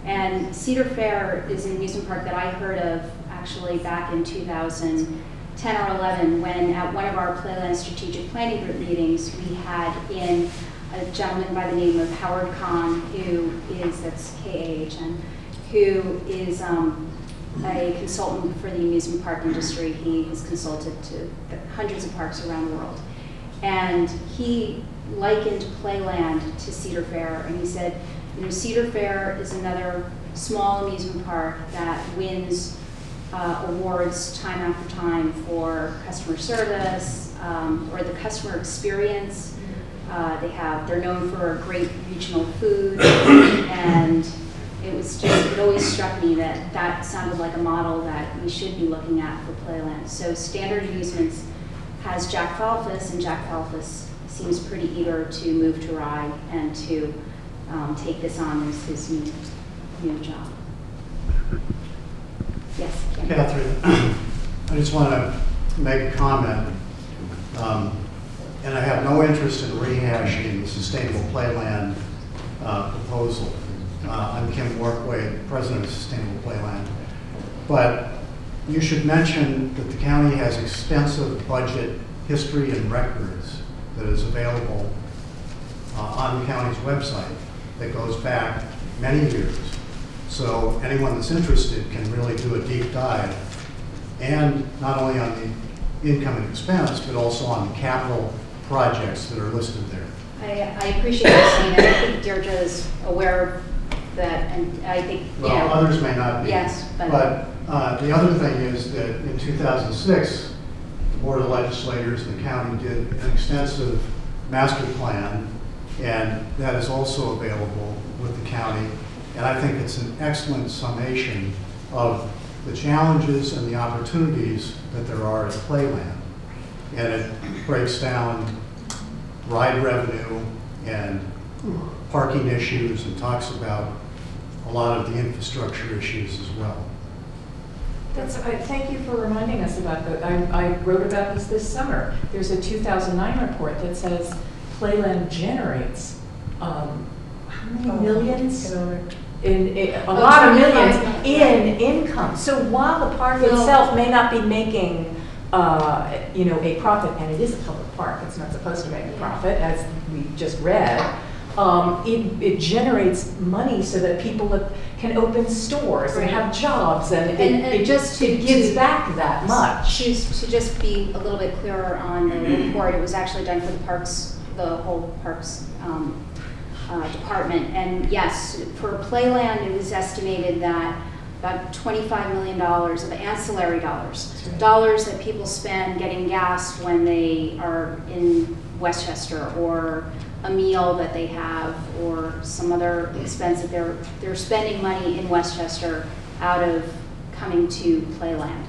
And Cedar Fair is an amusement park that I heard of actually back in 2010 or 11, when at one of our Playland Strategic Planning Group meetings, we had in a gentleman by the name of Howard Kahn, who is, that's K-A-H-N, who is a consultant for the amusement park industry. He has consulted to hundreds of parks around the world. And he likened Playland to Cedar Fair, and he said, Cedar Fair is another small amusement park that wins awards time after time for customer service or the customer experience. They're known for great regional food, and it always struck me that sounded like a model that we should be looking at for Playland. So Standard Amusements has Jack Falfus, and Jack Falfus seems pretty eager to move to Rye and to take this on as his new job. Yes, Ken. Catherine, I just want to make a comment, and I have no interest in rehashing the Sustainable Playland proposal. I'm Kim Workway, President of Sustainable Playland. But you should mention that the county has extensive budget history and records that is available on the county's website that goes back many years. So anyone that's interested can really do a deep dive, and not only on the income and expense, but also on the capital projects that are listed there. I appreciate you saying that. I think Deirdre is aware of that, and I think, others may not be. Yes, but the other thing is that in 2006, the Board of Legislators in the county did an extensive master plan, and that is also available with the county. And I think it's an excellent summation of the challenges and the opportunities that there are at Playland. And it breaks down ride revenue and parking issues and talks about a lot of the infrastructure issues as well. Thank you for reminding us about that. I wrote about this summer. There's a 2009 report that says Playland generates how many millions? A lot of millions in income. So while the park itself may not be making a profit, and it is a public park, it's not supposed to make a profit, as we just read, it generates money so that people can open stores and have jobs, and it gives back that much. To just be a little bit clearer on the report, it was actually done for the parks, the whole parks department. And yes, for Playland, it was estimated that about $25 million of ancillary dollars, dollars that people spend getting gas when they are in Westchester, or a meal that they have, or some other expense that they're spending money in Westchester out of coming to Playland.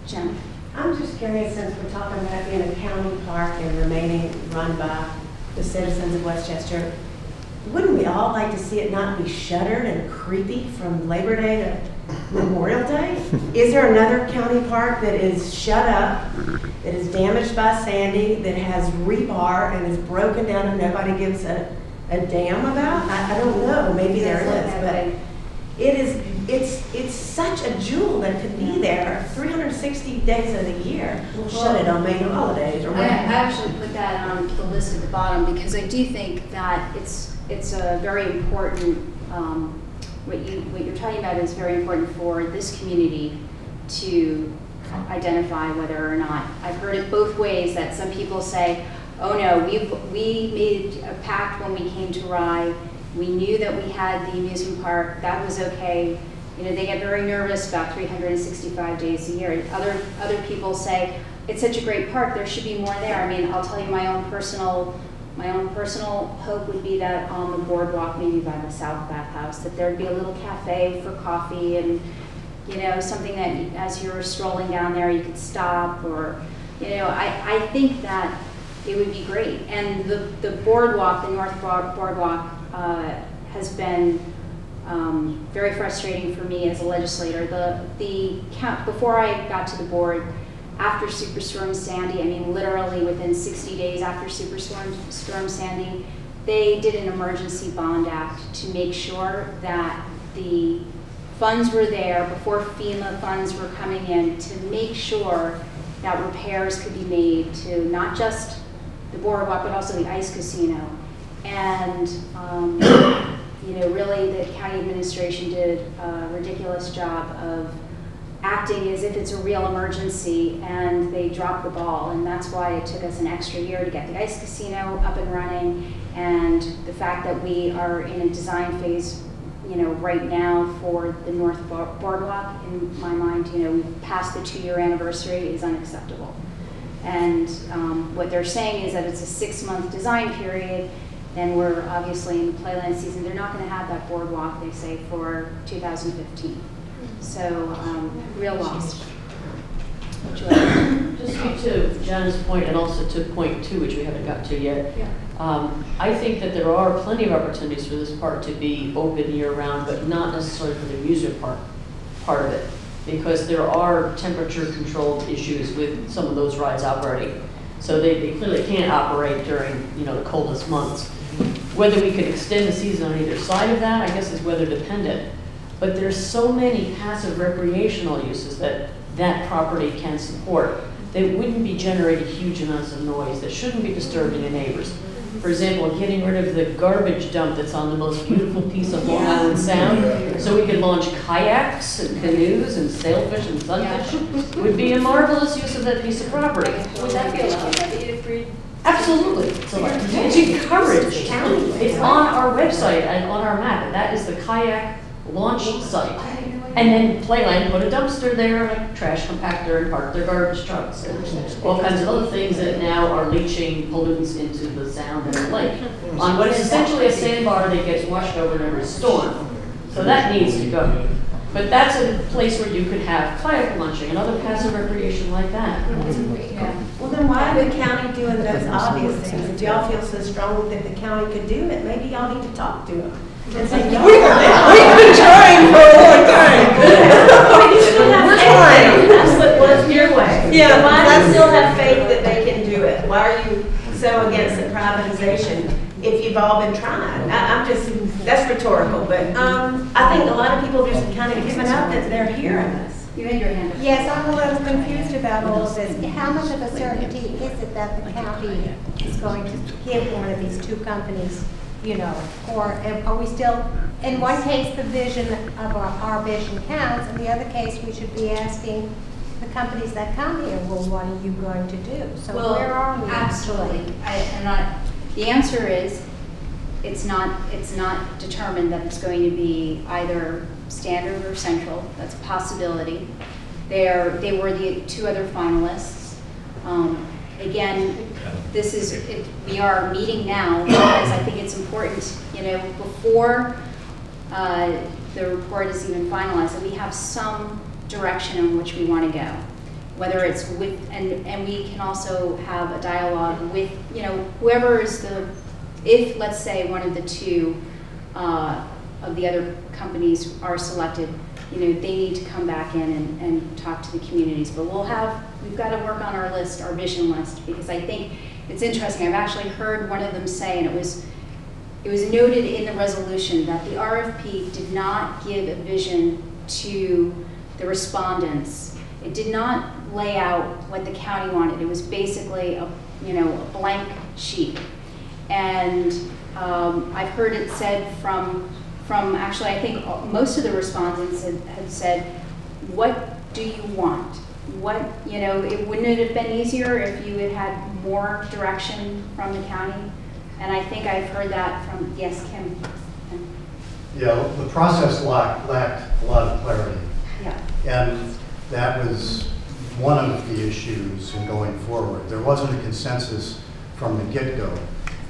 Jen? I'm just curious, since we're talking about being a county park and remaining run by the citizens of Westchester, wouldn't we all like to see it not be shuttered and creepy from Labor Day to Memorial Day? Is there another county park that is shut up, that is damaged by Sandy, that has rebar and is broken down and nobody gives a damn about? I don't know, maybe there is, but it's such a jewel that could be there 360 days of the year. We'll shut it on main holidays or whatever. I actually put that on the list at the bottom because I do think that it's a very important, what you're talking about is very important for this community to identify whether or not. I've heard it both ways, that some people say, oh no, we made a pact when we came to Rye. We knew that we had the amusement park, that was okay. They get very nervous about 365 days a year. Other people say, it's such a great park, there should be more there. I mean, I'll tell you my own personal hope would be that on the boardwalk, maybe by the South Bathhouse, that there'd be a little cafe for coffee and, you know, something that as you're strolling down there, you could stop, or, you know, I think that it would be great. And the boardwalk, the North Boardwalk, has been very frustrating for me as a legislator. Before I got to the board, after Superstorm Sandy, I mean literally within 60 days after Superstorm Sandy, they did an emergency bond act to make sure that the funds were there before FEMA funds were coming in, to make sure that repairs could be made to not just the boardwalk but also the ice casino. And you know, really the county administration did a ridiculous job of acting as if it's a real emergency, and they dropped the ball, and that's why it took us an extra year to get the ice casino up and running. And the fact that we are in a design phase, you know, right now for the North Boardwalk, in my mind, you know, we've passed the 2-year anniversary, is unacceptable. And what they're saying is that it's a 6-month design period, and we're obviously in the Playland season. They're not going to have that boardwalk, they say, for 2015. So, real loss. Just speak to Jen's point, and also to point 2, which we haven't got to yet. Yeah. I think that there are plenty of opportunities for this park to be open year-round, but not necessarily for the amusement park part of it, because there are temperature-controlled issues with some of those rides operating. So they clearly can't operate during, you know, the coldest months. Whether we could extend the season on either side of that, I guess, is weather dependent. But there's so many passive recreational uses that that property can support that wouldn't be generating huge amounts of noise, that shouldn't be disturbing the neighbors. For example, getting rid of the garbage dump that's on the most beautiful piece of Long Island Sound, so we could launch kayaks and canoes and sailfish and sunfish, would be a marvelous use of that piece of property. Would that be allowed? Would that be free? Absolutely. It's encouraged. It's on our website and on our map, and that is the kayak launch site. And then Playland put a dumpster there, a trash compactor, and park their garbage trucks, and all kinds of other things that now are leaching pollutants into the sound and the lake on what is essentially a sandbar that gets washed over in every storm. So that needs to go. But that's a place where you could have kayak launching and other passive recreation like that. Well, then why is the county doing those obvious things? If y'all feel so strongly that the county could do it, maybe y'all need to talk to them. And say, We've been trying for a long time. We're trying. That's what was your way. Yeah, So why do you still have faith that they can do it? Why are you so against the privatization if you've all been trying? I'm just, that's rhetorical, but I think a lot of people just kind of given up that they're hearing us. You had your hand up. Yes, I'm a little confused about all of this. How much of a certainty is it that the county is going to give one of these 2 companies, you know, or are we still, in one case, the vision of our vision counts, in the other case, we should be asking the companies that come here, well, what are you going to do? So where are we? Absolutely. The answer is, it's not determined that it's going to be either standard or central. That's a possibility. They were the 2 other finalists. Again, we are meeting now because I think it's important, you know, before the report is even finalized, that we have some direction in which we want to go. Whether it's with, and we can also have a dialogue with, you know, whoever is if let's say one of the 2 of the other companies are selected, you know, they need to come back in and talk to the communities. But we've got to work on our list, our vision list, because I think it's interesting. I've actually heard one of them say, and it was noted in the resolution, that the RFP did not give a vision to the respondents. It did not lay out what the county wanted. It was basically a blank sheet. And I've heard it said from actually, I think most of the respondents had said, what do you want? Wouldn't it have been easier if you had had more direction from the county? And I think I've heard that from, yes, Kim. Yeah, the process lacked a lot of clarity. Yeah. And that was one of the issues in going forward. There wasn't a consensus from the get-go,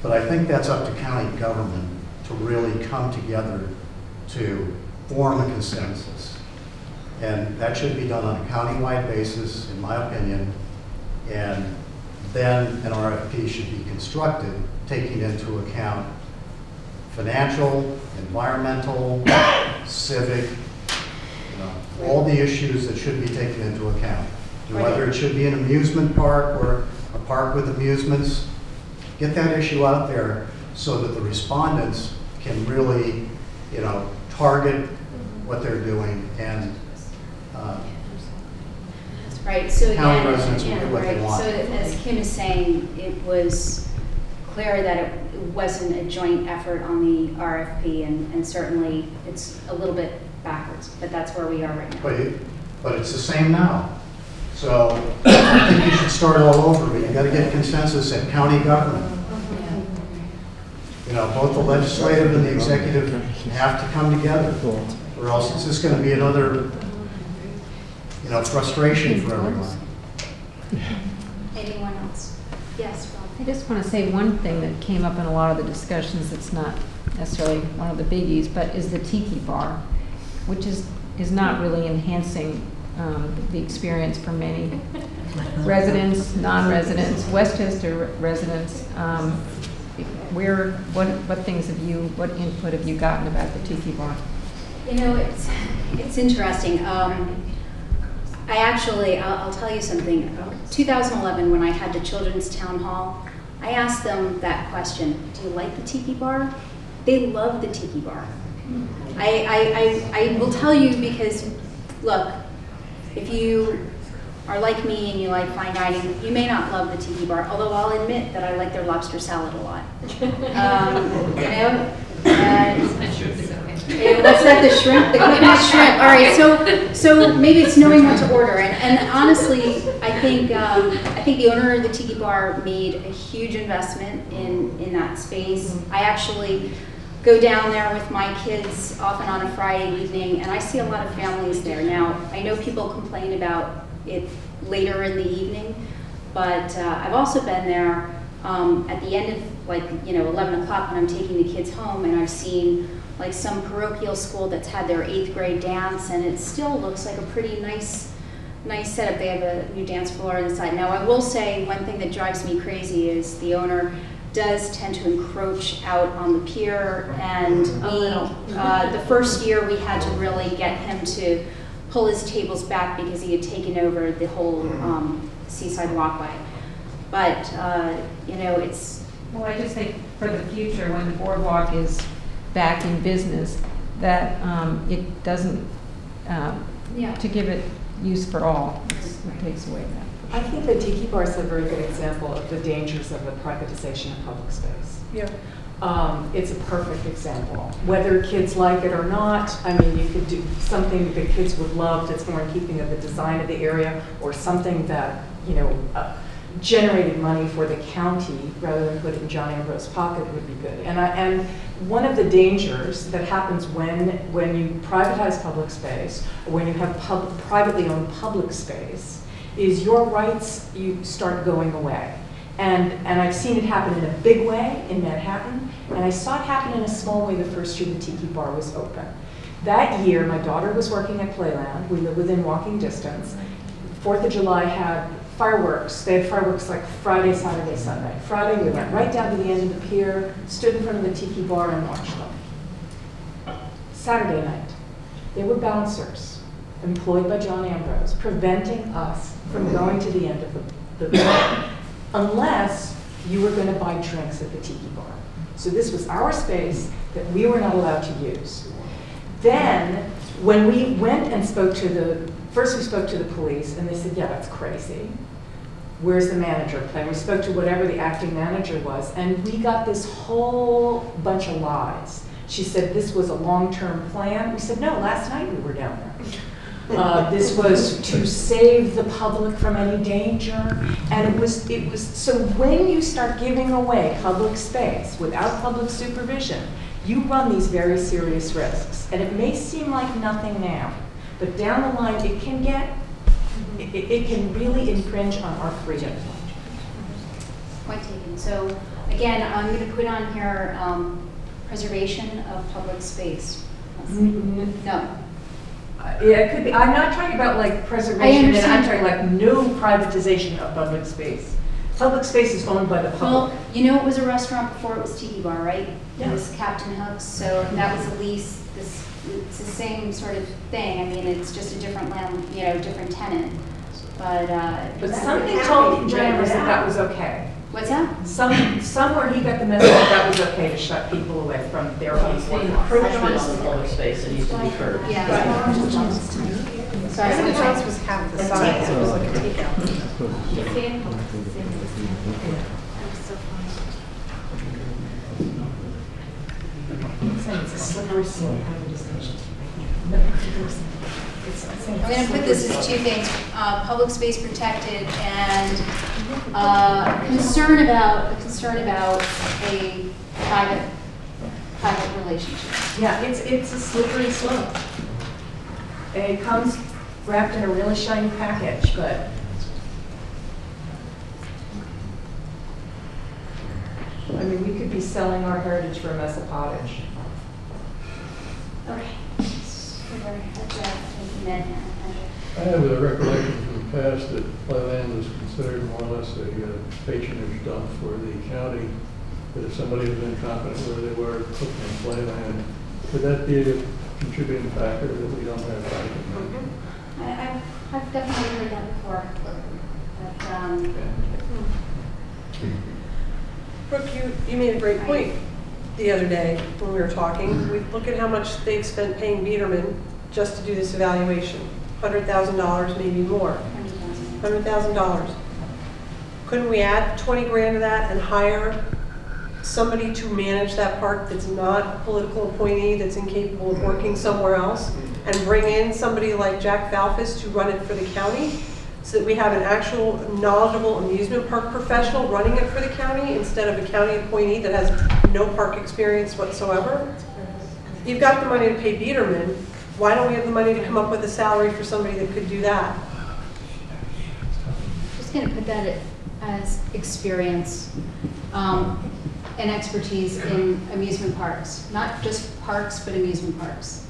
but I think that's up to county government to really come together to form a consensus. And that should be done on a countywide basis, in my opinion, and then an RFP should be constructed, taking into account financial, environmental, civic, all the issues that should be taken into account. And whether it should be an amusement park or a park with amusements, get that issue out there so that the respondents can really, target what they're doing, and right. So county again, residents will get what they want. So as Kim is saying, it was clear that it wasn't a joint effort on the RFP, and certainly it's a little bit backwards, but that's where we are right now. But it's the same now. So I think you should start all over, but you got to get consensus at county government. Both the legislative and the executive have to come together, or else it's just going to be another, frustration for everyone. Anyone else? Yes, Rob. I just want to say one thing that came up in a lot of the discussions that's not necessarily one of the biggies, but is the tiki bar, which is not really enhancing the experience for many residents, non-residents, Westchester residents. What input have you gotten about the tiki bar? It's interesting. I'll tell you something. 2011, when I had the Children's Town Hall, I asked them that question, do you like the tiki bar? They love the tiki bar. I will tell you because, look, if you are like me and you like fine dining, you may not love the tiki bar, although I'll admit that I like their lobster salad a lot. What's that, the shrimp? The coconut shrimp. All right, so maybe it's knowing what to order. And honestly, I think the owner of the tiki bar made a huge investment in that space. I actually go down there with my kids often on a Friday evening, and I see a lot of families there. Now, I know people complain about it later in the evening, but I've also been there at the end of 11 o'clock when I'm taking the kids home, and I've seen like some parochial school that's had their 8th grade dance, and it still looks like a pretty nice setup. They have a new dance floor inside. Now, I will say one thing that drives me crazy is the owner does tend to encroach out on the pier, and the first year we had to really get him to pull his tables back because he had taken over the whole seaside walkway. But it's. Well, I just think for the future, when the boardwalk is back in business, that it doesn't to give it use for all. It takes away that. I think the tiki bar is a very good example of the dangers of the privatization of public space. Yeah. It's a perfect example. Whether kids like it or not, I mean, you could do something that kids would love that's more in keeping of the design of the area, or something that, generated money for the county rather than put it in John Ambrose's pocket would be good. And one of the dangers that happens when you privatize public space, or when you have privately owned public space, is your rights start going away. And I've seen it happen in a big way in Manhattan, and I saw it happen in a small way the first year the tiki bar was open. That year, my daughter was working at Playland. We live within walking distance. 4th of July had fireworks. They had fireworks like Friday, Saturday, Sunday. Friday, we went right down to the end of the pier, stood in front of the tiki bar and watched them. Saturday night, they were bouncers employed by John Ambrose, preventing us from going to the end of the bar unless you were going to buy drinks at the tiki bar. So this was our space that we were not allowed to use. Then, when we went and spoke to first we spoke to the police, and they said, yeah, that's crazy. Where's the manager plan? We spoke to whatever the acting manager was, and we got this whole bunch of lies. She said this was a long-term plan. We said, no, last night we were down there. This was to save the public from any danger, and it was. So when you start giving away public space without public supervision, you run these very serious risks. And it may seem like nothing now, but down the line it can get it can really infringe on our freedom. Point taken. So again, I'm going to put on here preservation of public space. No. Yeah, it could be. I'm not talking about like preservation, and I'm talking like no privatization of public space. Public space is owned by the public. Well, you know, it was a restaurant before it was Tiki Bar, right? Yeah. It was Captain Hook's, so that was a lease. It's the same sort of thing. I mean, it's just a different different tenant. But something told Jammers that was okay. What's that? Somewhere he got the message that was okay to shut people away from their own It's the encroachment on the public space that needs to be curbed. Yeah. Sorry, the house was half the size, it was like a takeout. It's a slippery slope. I'm going to put this as two things, public space protected and concern about a private relationship. Yeah, it's a slippery slope. It comes wrapped in a really shiny package, but I mean, we could be selling our heritage for a mess of pottage. Okay. I have a recollection from the past that Playland was considered more or less a patronage dump for the county, that if somebody was incompetent where they were cooking in Playland, could that be a contributing factor that we don't have parking? I've definitely heard that before. But, Brooke, you made a great point the other day when we were talking. We look at how much they've spent paying Biederman just to do this evaluation. $100,000, maybe more. $100,000. Couldn't we add 20 grand to that and hire somebody to manage that park that's not a political appointee, that's incapable of working somewhere else, and bring in somebody like Jack Valfis to run it for the county, so that we have an actual knowledgeable amusement park professional running it for the county instead of a county appointee that has no park experience whatsoever? You've got the money to pay Biederman. Why don't we have the money to come up with a salary for somebody that could do that? just going to put that as experience and expertise in amusement parks, not just parks, but amusement parks.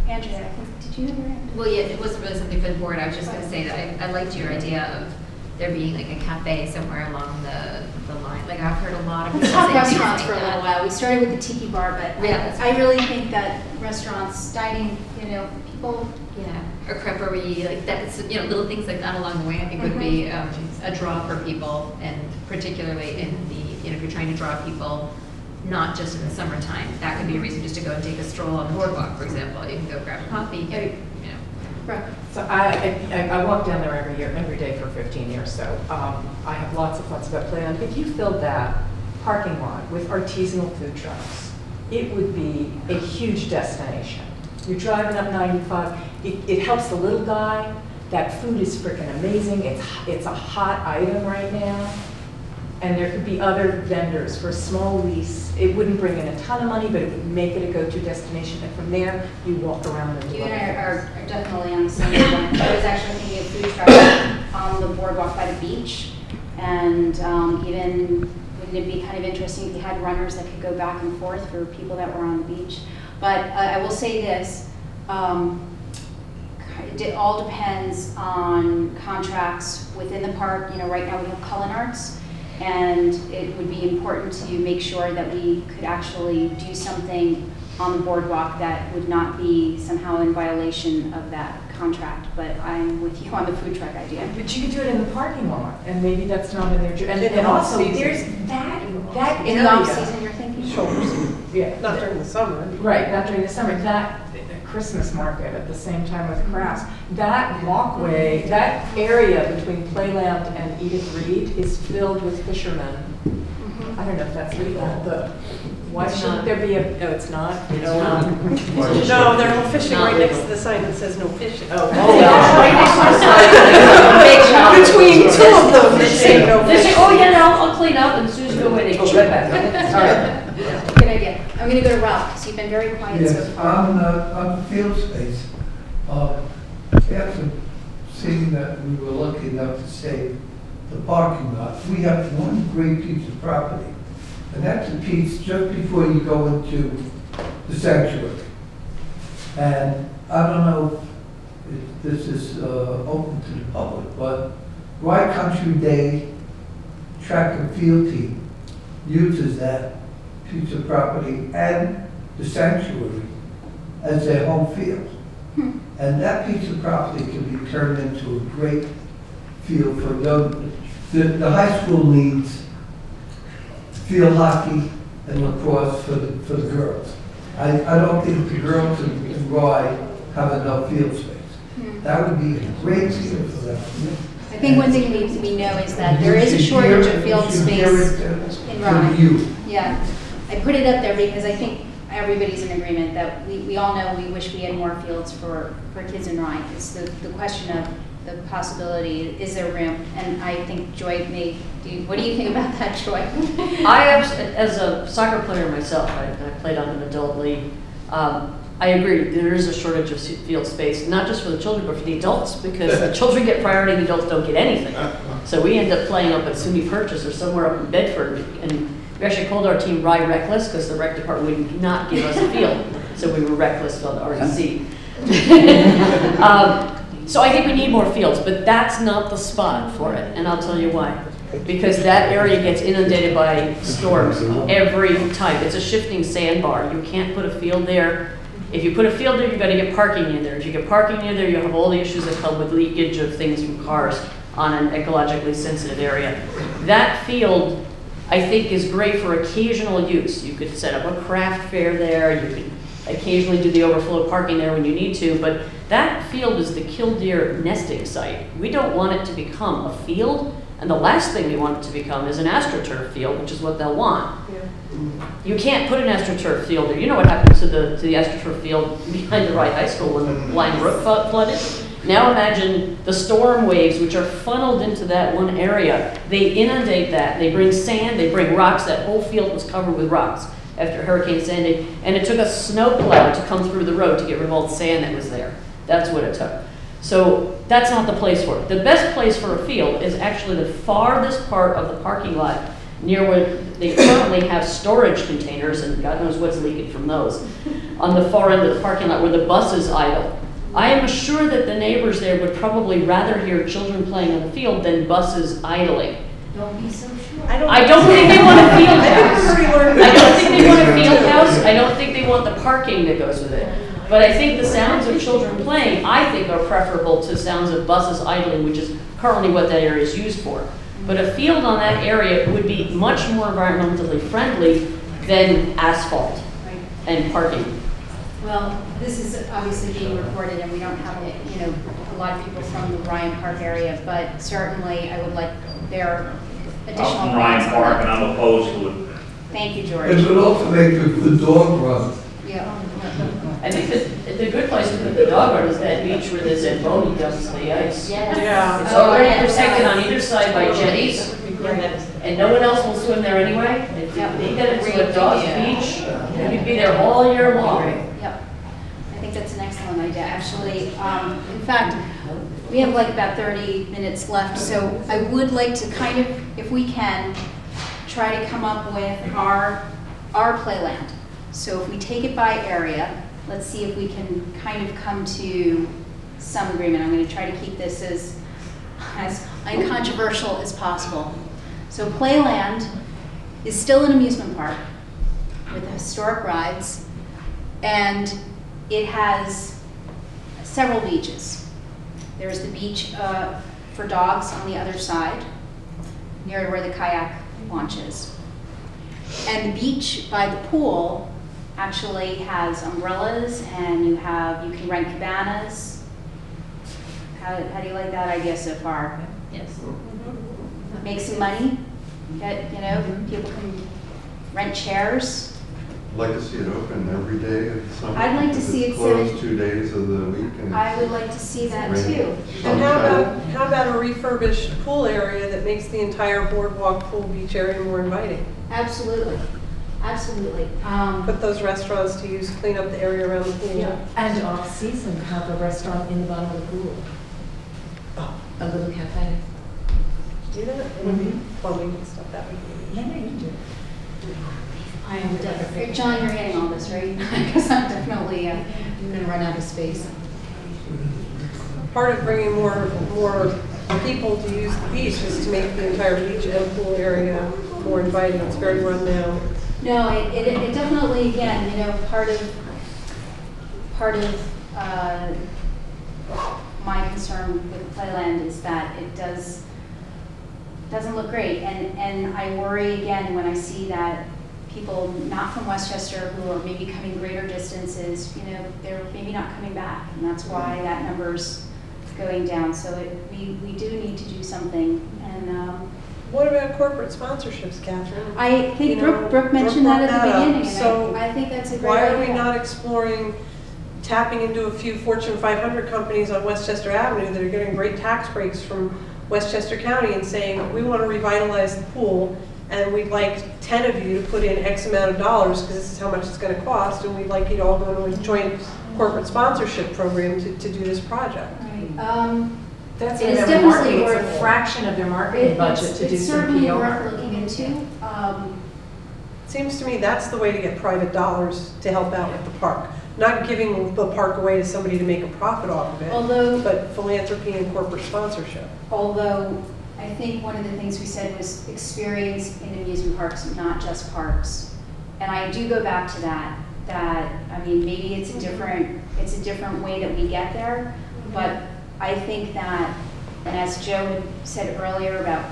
Andrea, did you have your hand? Well, yeah, it wasn't really something for the board. I was just going to say that I liked your idea of there being like a cafe somewhere along the line. Like I've heard a lot of We people talked say restaurants things for a like little that. while. We started with the tiki bar, but Yeah, I really think that restaurants, dining, people. Yeah, or creperie, like that's, little things like that along the way, I think would be a draw for people, and particularly in the, if you're trying to draw people, not just in the summertime, that could be a reason just to go and take a stroll on the boardwalk, for example. You can go grab a coffee, Right. So I walk down there every day for 15 years, so I have lots of thoughts about Playland. If you filled that parking lot with artisanal food trucks, it would be a huge destination. You're driving up 95, it helps the little guy. That food is freaking amazing. It's a hot item right now. And there could be other vendors for a small lease. It wouldn't bring in a ton of money, but it would make it a go-to destination. And from there, you walk around and You look. and I are definitely on the same one. I was actually thinking of food trucks on the boardwalk by the beach. And even, wouldn't it be kind of interesting if you had runners that could go back and forth for people that were on the beach? But I will say this, it all depends on contracts within the park. Right now we have Cullen Arts, and it would be important to make sure that we could actually do something on the boardwalk that would not be somehow in violation of that contract. But I'm with you on the food truck idea. But you could do it in the parking lot, and maybe that's not in their, and also there's that In area. the off-season, you're thinking? Sure. Yeah. Not during the summer. Right, not during the summer. That Christmas market at the same time with crafts. That walkway, that area between Playland and Edith Reed is filled with fishermen I don't know if that's legal, why It's shouldn't not. there be no, it's not? It's No. not. No, they're all fishing Not right next legal. to the sign that says no fishing. Oh, Right next to the sign. Big shop. Between two of them, they say no They say, fishing. oh yeah, no, I'll clean up, and as soon as you go away, they go right back. All right. Good idea. I'm going to go to Ralph, because you've been very quiet so Yes, far. on field space, after seeing that we were lucky enough to save the parking lot, we have one great piece of property. And that's a piece just before you go into the sanctuary. And I don't know if this is open to the public, but Rye Country Day track and field team uses that piece of property and the sanctuary as their home field. And that piece of property can be turned into a great field for young, the high school needs field hockey and lacrosse for the girls. I don't think the girls in Rye have enough field space. That would be a great field for them. I think one thing we know is that there is a shortage of field space in Rye. Yeah, I put it up there because I think everybody's in agreement that we all know we wish we had more fields for kids in Rye. It's the question of the possibility, is there room? And I think Joy what do you think about that, Joy? I have, as a soccer player myself, I played on an adult league. I agree, there is a shortage of field space, not just for the children, but for the adults, because the children get priority, the adults don't get anything. So we end up playing up at SUNY Purchase or somewhere up in Bedford, and we actually called our team Rye Reckless, because the rec department would not give us a field. So we were reckless on the REC. So I think we need more fields, but that's not the spot for it, and I'll tell you why. Because that area gets inundated by storms every time. It's a shifting sandbar. You can't put a field there. If you put a field there, you've got to get parking in there. If you get parking in there, you have all the issues that come with leakage of things from cars on an ecologically sensitive area. That field, I think, is great for occasional use. You could set up a craft fair there. You could occasionally do the overflow parking there when you need to, but that field is the killdeer nesting site. We don't want it to become a field, and the last thing we want it to become is an astroturf field, which is what they'll want. You can't put an astroturf field there. You know what happened to the astroturf field behind the Rye High School when the Blind Brook flooded? Now imagine the storm waves which are funneled into that one area. They inundate that. They bring sand, they bring rocks. That whole field was covered with rocks after Hurricane Sandy, and it took a snowplow to come through the road to get rid of all the sand that was there. That's what it took. So that's not the place for it. The best place for a field is actually the farthest part of the parking lot near where they currently have storage containers, and God knows what's leaking from those, on the far end of the parking lot where the buses idle. I am sure that the neighbors there would probably rather hear children playing on the field than buses idling. Don't be so sure. I don't think they want a field house. I don't think they want a field house. I don't think they want the parking that goes with it. But I think the sounds of children playing, I think, are preferable to sounds of buses idling, which is currently what that area is used for. But a field on that area would be much more environmentally friendly than asphalt and parking. Well, this is obviously being recorded, and we don't have, a lot of people from the Ryan Park area, but certainly I would like their additional I'm from Ryan thoughts on Park, that. and I'm opposed to it. Thank you, George. It would also make a good dog run. Yeah. I think that the good place to put the dog run is that beach where the Zamboni dumps the ice. Yes. It's already protected on either side by jetties, and no one else will swim there anyway. If they get it to a dog's beach, you could be there all year long. Yep. I think that's an excellent idea. Actually, in fact, we have like about 30 minutes left, so I would like to kind of, if we can, try to come up with our Playland. So if we take it by area, let's see if we can kind of come to some agreement. I'm going to try to keep this as uncontroversial as possible. So Playland is still an amusement park with historic rides, and it has several beaches. There's the beach for dogs on the other side, near where the kayak launch is. And the beach by the pool actually has umbrellas, and you can rent cabanas. How do you like that idea so far? Yes. Make some money? Get, people can rent chairs. I'd like to see it open every day of the summer. I'd like to If see it's it closed 2 days of the week. And I would like to see that too. And how about a refurbished pool area that makes the entire boardwalk, pool, beach area more inviting? Absolutely, absolutely. Put those restaurants to use, clean up the area around the pool. Yeah, and off-season, have a restaurant in the bottom of the pool. Oh. A little cafe. Do that? It would be plumbing and stuff, that would be. Yeah, you can do it. I am definitely, John, you're getting all this, right? Because I'm definitely going to run out of space. Part of bringing more people to use the beach is to make the entire beach and pool area more inviting. It's very run down. No, it definitely, again, part of my concern with Playland is that it doesn't look great, and I worry again when I see that people not from Westchester who are maybe coming greater distances, they're maybe not coming back, and that's why that number's going down. So we do need to do something. And what about corporate sponsorships, Catherine? I think Brooke mentioned that at the beginning, and so I think that's a great why idea. are we not exploring tapping into a few Fortune 500 companies on Westchester Avenue that are getting great tax breaks from Westchester County and saying, we want to revitalize the pool, and we'd like 10 of you to put in X amount of dollars because this is how much it's going to cost, and we'd like you to all go to a joint corporate sponsorship program to do this project. Right. That's It is in their definitely marketing. It's worth a fraction of their marketing budget to do It's some certainly PR. worth looking into. Seems to me that's the way to get private dollars to help out with the park. Not giving the park away to somebody to make a profit off of it, but philanthropy and corporate sponsorship. Although I think one of the things we said was experience in amusement parks, not just parks. And I do go back to that I mean, maybe it's a different way that we get there, but I think that, and as Joe had said earlier about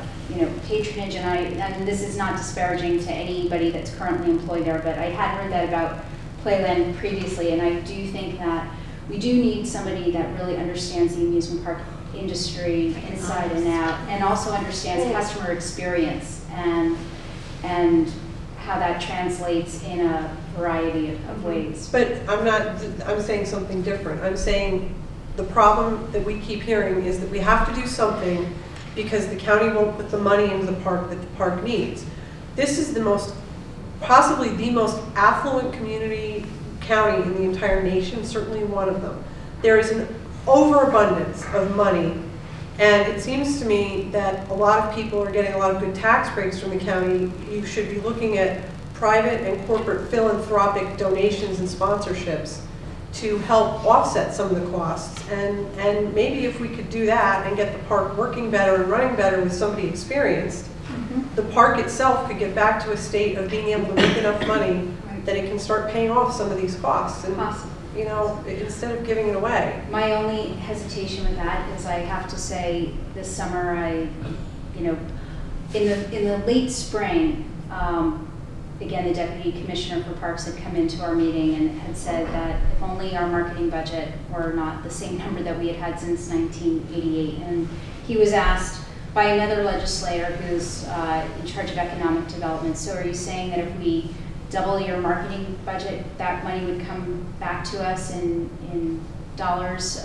patronage, and this is not disparaging to anybody that's currently employed there, but I had heard that about Playland previously, and I do think that we do need somebody that really understands the amusement park industry inside and out, and also understands customer experience and how that translates in a variety of ways. But I'm saying something different. I'm saying the problem that we keep hearing is that we have to do something because the county won't put the money into the park that the park needs. This is possibly the most affluent county in the entire nation, certainly one of them. There is an overabundance of money, and it seems to me that a lot of people are getting a lot of good tax breaks from the county. You should be looking at private and corporate philanthropic donations and sponsorships to help offset some of the costs. And maybe if we could do that and get the park working better and running better with somebody experienced, the park itself could get back to a state of being able to make enough money that it can start paying off some of these costs. And, instead of giving it away. My only hesitation with that is I have to say this summer in the late spring, again, the Deputy Commissioner for Parks had come into our meeting and had said that if only our marketing budget were not the same number that we had had since 1988. And he was asked by another legislator who's in charge of economic development, so are you saying that if we double your marketing budget, that money would come back to us in dollars?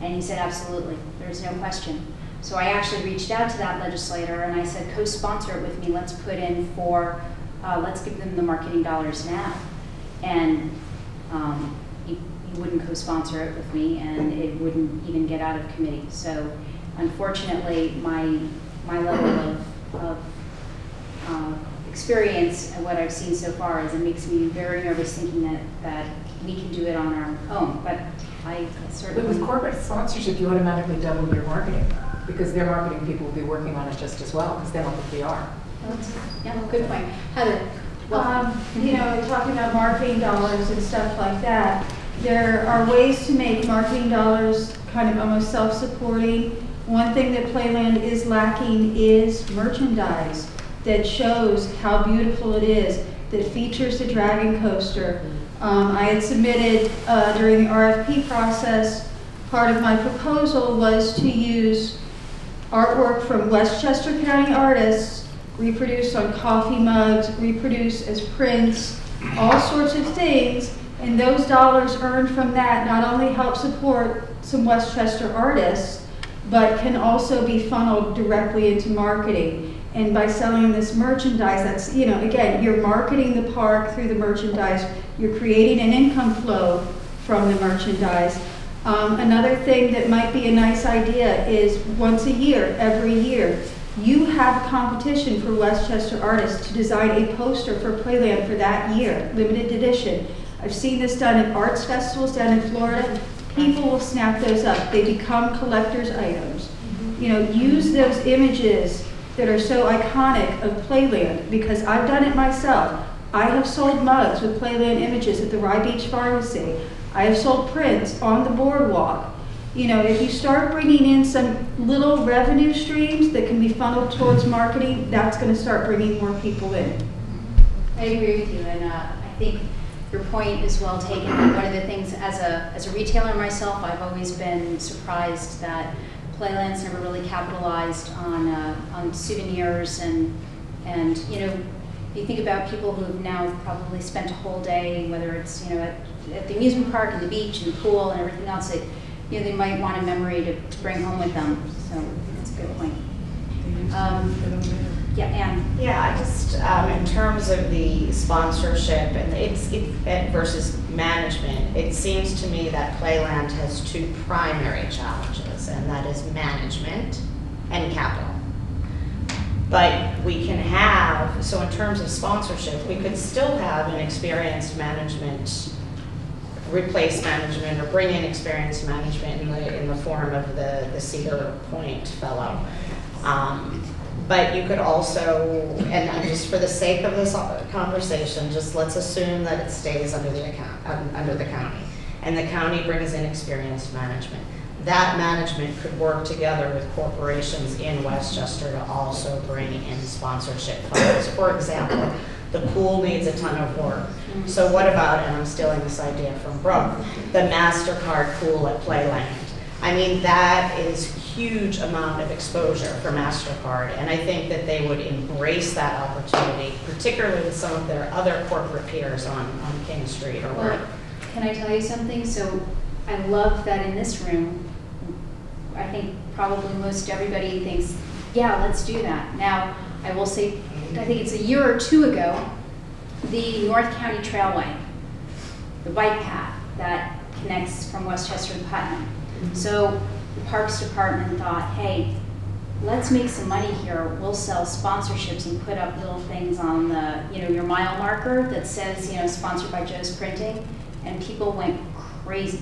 And he said, absolutely, there's no question. So I actually reached out to that legislator and I said, co-sponsor it with me, let's put in for, let's give them the marketing dollars now. And he wouldn't co-sponsor it with me, and it wouldn't even get out of committee. So unfortunately, my level of experience and what I've seen so far is it makes me very nervous thinking that we can do it on our own. But I certainly... But with corporate sponsorship, you automatically double your marketing because their marketing people will be working on it just as well because they want the PR. Yeah, good point. Heather? Talking about marketing dollars and stuff like that, there are ways to make marketing dollars kind of almost self-supporting. One thing that Playland is lacking is merchandise that shows how beautiful it is, that features the Dragon Coaster. I had submitted during the RFP process, part of my proposal was to use artwork from Westchester County artists reproduced on coffee mugs, reproduced as prints, all sorts of things. And those dollars earned from that not only help support some Westchester artists, but can also be funneled directly into marketing. And by selling this merchandise, that's, you know, again, you're marketing the park through the merchandise, you're creating an income flow from the merchandise. Another thing that might be a nice idea is once a year, every year, you have a competition for Westchester artists to design a poster for Playland for that year, limited edition. I've seen this done at arts festivals down in Florida. People will snap those up. They become collector's items. You know, use those images that are so iconic of Playland, because I've done it myself. I have sold mugs with Playland images at the Rye Beach Pharmacy. I have sold prints on the boardwalk. You know, if you start bringing in some little revenue streams that can be funneled towards marketing, that's going to start bringing more people in. I agree with you, and I think your point is well taken. One of the things, as a retailer myself, I've always been surprised that Playland's never really capitalized on souvenirs and you know, you think about people who have now probably spent a whole day, whether it's, you know, at the amusement park and the beach and the pool and everything else, that, you know, they might want a memory to bring home with them. So that's a good point. Yeah, Anne. Yeah, I just, in terms of the sponsorship and versus management, it seems to me that Playland has two primary challenges, and that is management and capital. But we can have, so in terms of sponsorship, we could still have an experienced management replace management or bring in experienced management in the form of the Cedar Point fellow. But you could also, and just for the sake of this conversation, just let's assume that it stays under the county, and the county brings in experienced management. That management could work together with corporations in Westchester to also bring in sponsorship funds. For example, the pool needs a ton of work. So what about, and I'm stealing this idea from Brooke, the MasterCard pool at Playland? I mean, that is huge amount of exposure for MasterCard, and I think that they would embrace that opportunity, particularly with some of their other corporate peers on King Street or where. Can I tell you something? So I love that in this room, I think probably most everybody thinks, yeah, let's do that. Now, I will say, I think it's a year or two ago, the North County Trailway, the bike path that connects from Westchester to Putnam. So the Parks Department thought, hey, let's make some money here. We'll sell sponsorships and put up little things on the, you know, your mile marker that says, you know, sponsored by Joe's Printing. And people went crazy.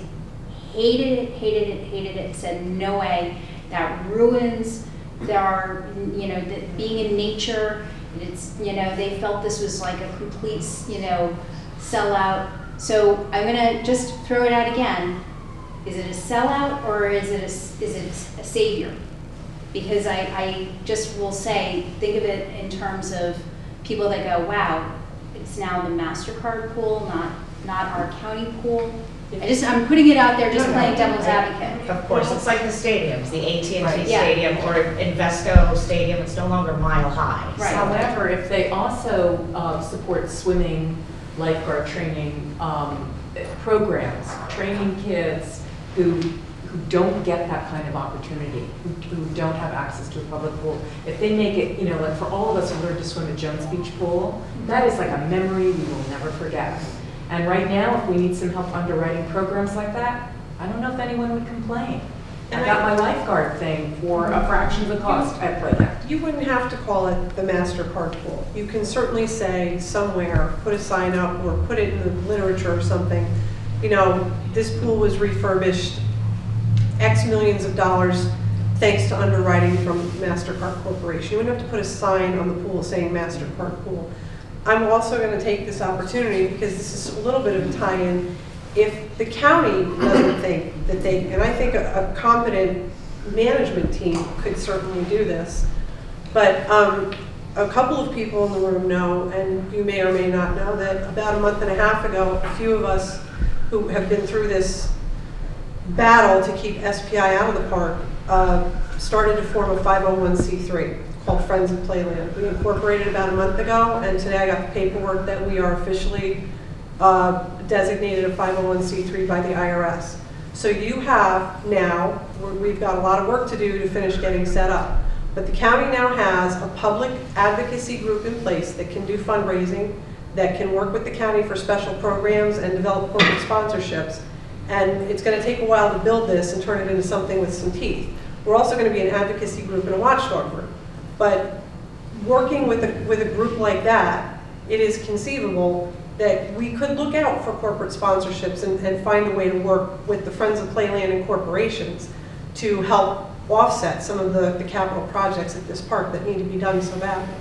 Hated it, hated it, hated it. Said, no way. That ruins their, you know, being in nature. It's, you know, they felt this was like a complete, you know, sellout. So I'm gonna just throw it out again. Is it a sellout or is it a savior? Because I just will say, think of it in terms of people that go, wow, it's now the MasterCard pool, not our county pool. I'm putting it out there, just playing devil's advocate. Of course, it's like the stadiums, the AT&T Stadium or Invesco Stadium. It's no longer mile high. Right. However, if they also support swimming, lifeguard training programs, training kids who don't get that kind of opportunity, who don't have access to a public pool, if they make it, you know, like for all of us who learned to swim at Jones Beach Pool, that is like a memory we will never forget. And right now, if we need some help underwriting programs like that, I don't know if anyone would complain. I got my lifeguard thing for a fraction of the cost at Playland. You wouldn't have to call it the MasterCard pool. You can certainly say somewhere, put a sign up or put it in the literature or something, you know, this pool was refurbished X millions of dollars thanks to underwriting from MasterCard Corporation. You wouldn't have to put a sign on the pool saying MasterCard pool. I'm also going to take this opportunity because this is a little bit of a tie-in. If the county doesn't think that they, and I think a competent management team could certainly do this, but a couple of people in the room know, and you may or may not know, that about a month and a half ago, a few of us who have been through this battle to keep SPI out of the park started to form a 501c3 called Friends of Playland. We incorporated about a month ago, and today I got the paperwork that we are officially designated a 501c3 by the IRS. So you have now, we've got a lot of work to do to finish getting set up, but the county now has a public advocacy group in place that can do fundraising, that can work with the county for special programs and develop corporate sponsorships. And it's going to take a while to build this and turn it into something with some teeth. We're also going to be an advocacy group and a watchdog group. But working with a group like that, it is conceivable that we could look out for corporate sponsorships and find a way to work with the Friends of Playland and corporations to help offset some of the capital projects at this park that need to be done so badly.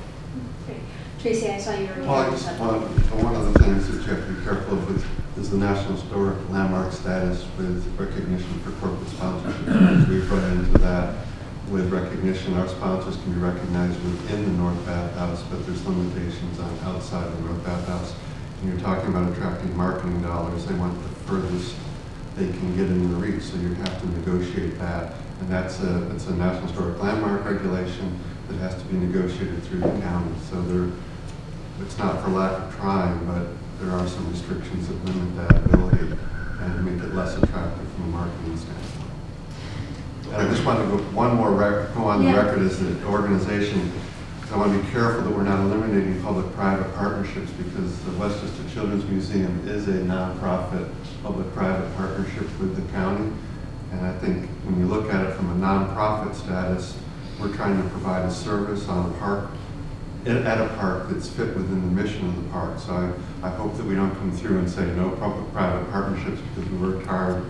Tracy, I saw you were. Well, I just want, one of the things that you have to be careful of is the National Historic Landmark status with recognition for corporate sponsorship. We've run into that with recognition. Our sponsors can be recognized within the North Bathhouse, but there's limitations on outside the North Bathhouse. And you're talking about attracting marketing dollars. They want the furthest they can get into the reach, so you have to negotiate that. And it's a National Historic Landmark regulation that has to be negotiated through the county. So it's not for lack of trying, but there are some restrictions that limit that ability and make it less attractive from a marketing standpoint. And I just want to go on the record as the organization. I want to be careful that we're not eliminating public-private partnerships, because the Westchester Children's Museum is a nonprofit public-private partnership with the county. And I think when you look at it from a nonprofit status, we're trying to provide a service on a park, at a park that's fit within the mission of the park. So I hope that we don't come through and say no public-private partnerships, because we worked hard.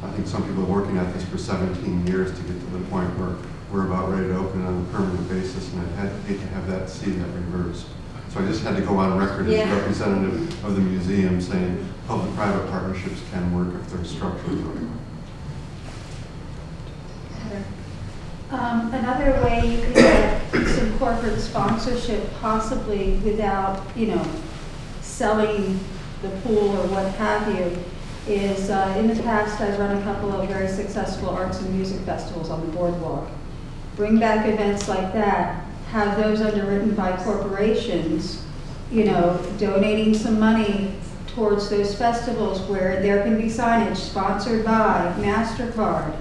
I think some people are working at this for 17 years to get to the point where we're about ready to open it on a permanent basis, and I'd hate to have that see that reversed. So I just had to go on record as representative of the museum saying public-private partnerships can work if they're structured right. Another way you could get some corporate sponsorship, possibly without, selling the pool or what have you, is in the past I've run a couple of very successful arts and music festivals on the boardwalk. Bring back events like that, have those underwritten by corporations, donating some money towards those festivals where there can be signage sponsored by MasterCard.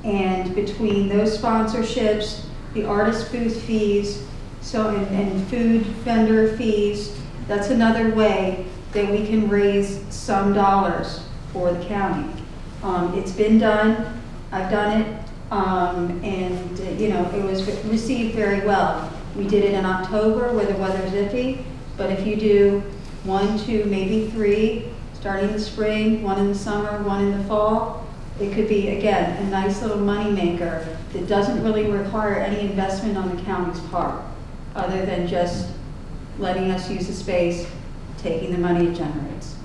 And between those sponsorships, the artist booth fees, and food vendor fees, that's another way that we can raise some dollars for the county. It's been done, I've done it, and it was received very well. We did it in October where the weather's iffy, but if you do 1, 2, maybe 3, starting in the spring, 1 in the summer, 1 in the fall, it could be, again, a nice little money maker that doesn't really require any investment on the county's part, other than just letting us use the space, taking the money it generates.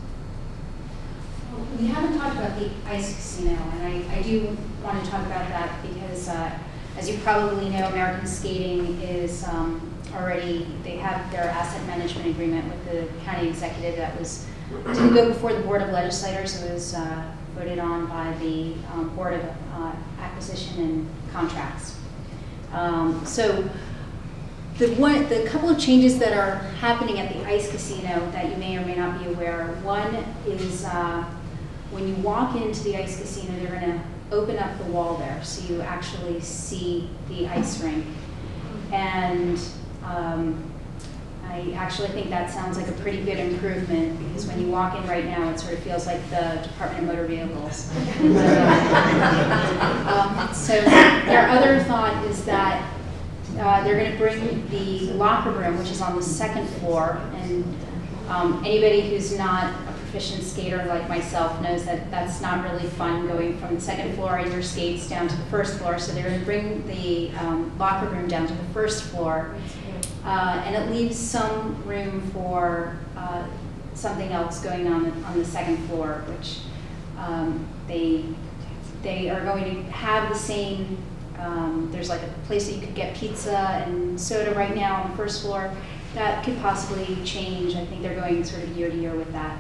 We haven't talked about the ice casino, and I do want to talk about that because, as you probably know, American Skating is they have their asset management agreement with the county executive that didn't go before the Board of Legislators. It was voted on by the Board of Acquisition and Contracts. So the couple of changes that are happening at the ice casino that you may or may not be aware of. One is when you walk into the ice casino, they're going to open up the wall there so you actually see the ice rink. And I actually think that sounds like a pretty good improvement, because when you walk in right now, it sort of feels like the Department of Motor Vehicles. So their other thought is that they're going to bring the locker room, which is on the 2nd floor, and anybody who's not a proficient skater like myself knows that that's not really fun going from the 2nd floor in your skates down to the 1st floor. So they're going to bring the locker room down to the 1st floor. And it leaves some room for something else going on the 2nd floor, which they are going to have the same. There's like a place that you could get pizza and soda right now on the 1st floor. That could possibly change. I think they're going sort of year to year with that.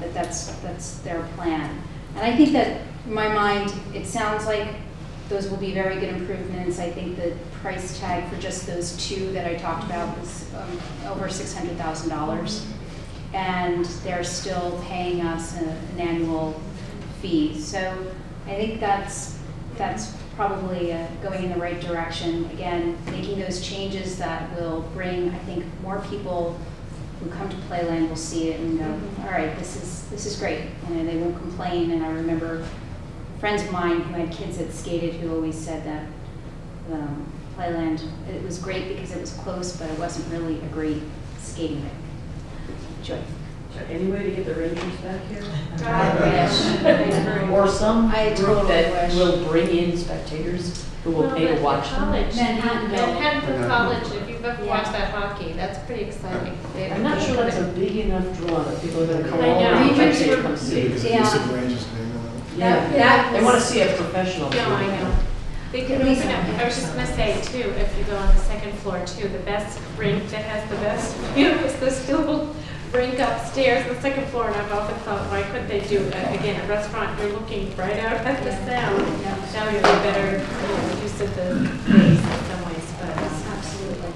But that's their plan. And I think that in my mind, it sounds like those will be very good improvements. I think the price tag for just those two that I talked about was over $600,000. And they're still paying us an annual fee. So I think that's probably going in the right direction. Again, making those changes that will bring, I think, more people who come to Playland will see it and go, all right, this is great. And they won't complain. And I remember friends of mine who had kids that skated who always said that Playland, it was great because it was close, but it wasn't really a great skating rink. Joy. Is there any way to get the Rangers back here? I wish. Or some I group totally that wish. will bring in spectators who will pay to watch them? Manhattanville College, if you've ever watched that hockey, that's pretty exciting. I'm not sure that's a big enough draw that people are going to come I all know. over the Rangers country to were- come see. because of the Civic Rangers Yeah, they want to see a professional. No, I know. They could At least- open up, I was just gonna say too, if you go on the second floor too, the best rink that has the best view is this little rink upstairs, the second floor, and I've often thought, why couldn't they do, again, a restaurant, you're looking right out at the sound. That would be a better use of the space in some ways, but. Absolutely.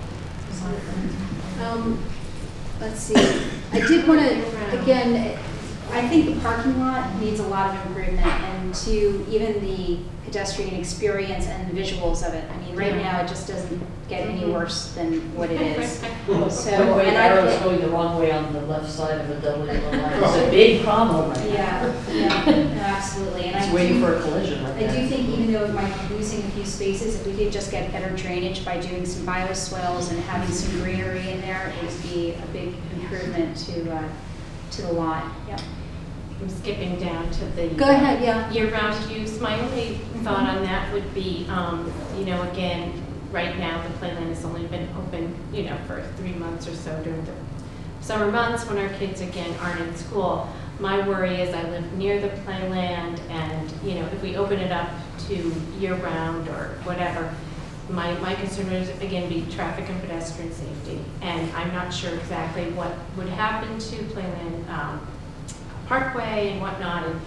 Let's see. I did want to, again, I think the parking lot needs a lot of improvement, and to even the pedestrian experience and the visuals of it. I mean, right now, it just doesn't get any worse than what it is. So, One-way and arrows I going the wrong way on the left side of the double yellow line. It's a big problem right now. yeah, no, absolutely. And It's I waiting do- for a collision right I there. do think even though it might be losing a few spaces, if we could just get better drainage by doing some bioswales and having some greenery in there, it would be a big improvement to the lot. Yep. I'm skipping down to the. Go ahead, yeah. Year-round use. My only thought on that would be, again, right now, the Playland has only been open, for 3 months or so during the summer months when our kids, again, aren't in school. My worry is I live near the Playland, and, if we open it up to year-round or whatever, my concern is, again, be traffic and pedestrian safety. And I'm not sure exactly what would happen to Playland Parkway and whatnot, and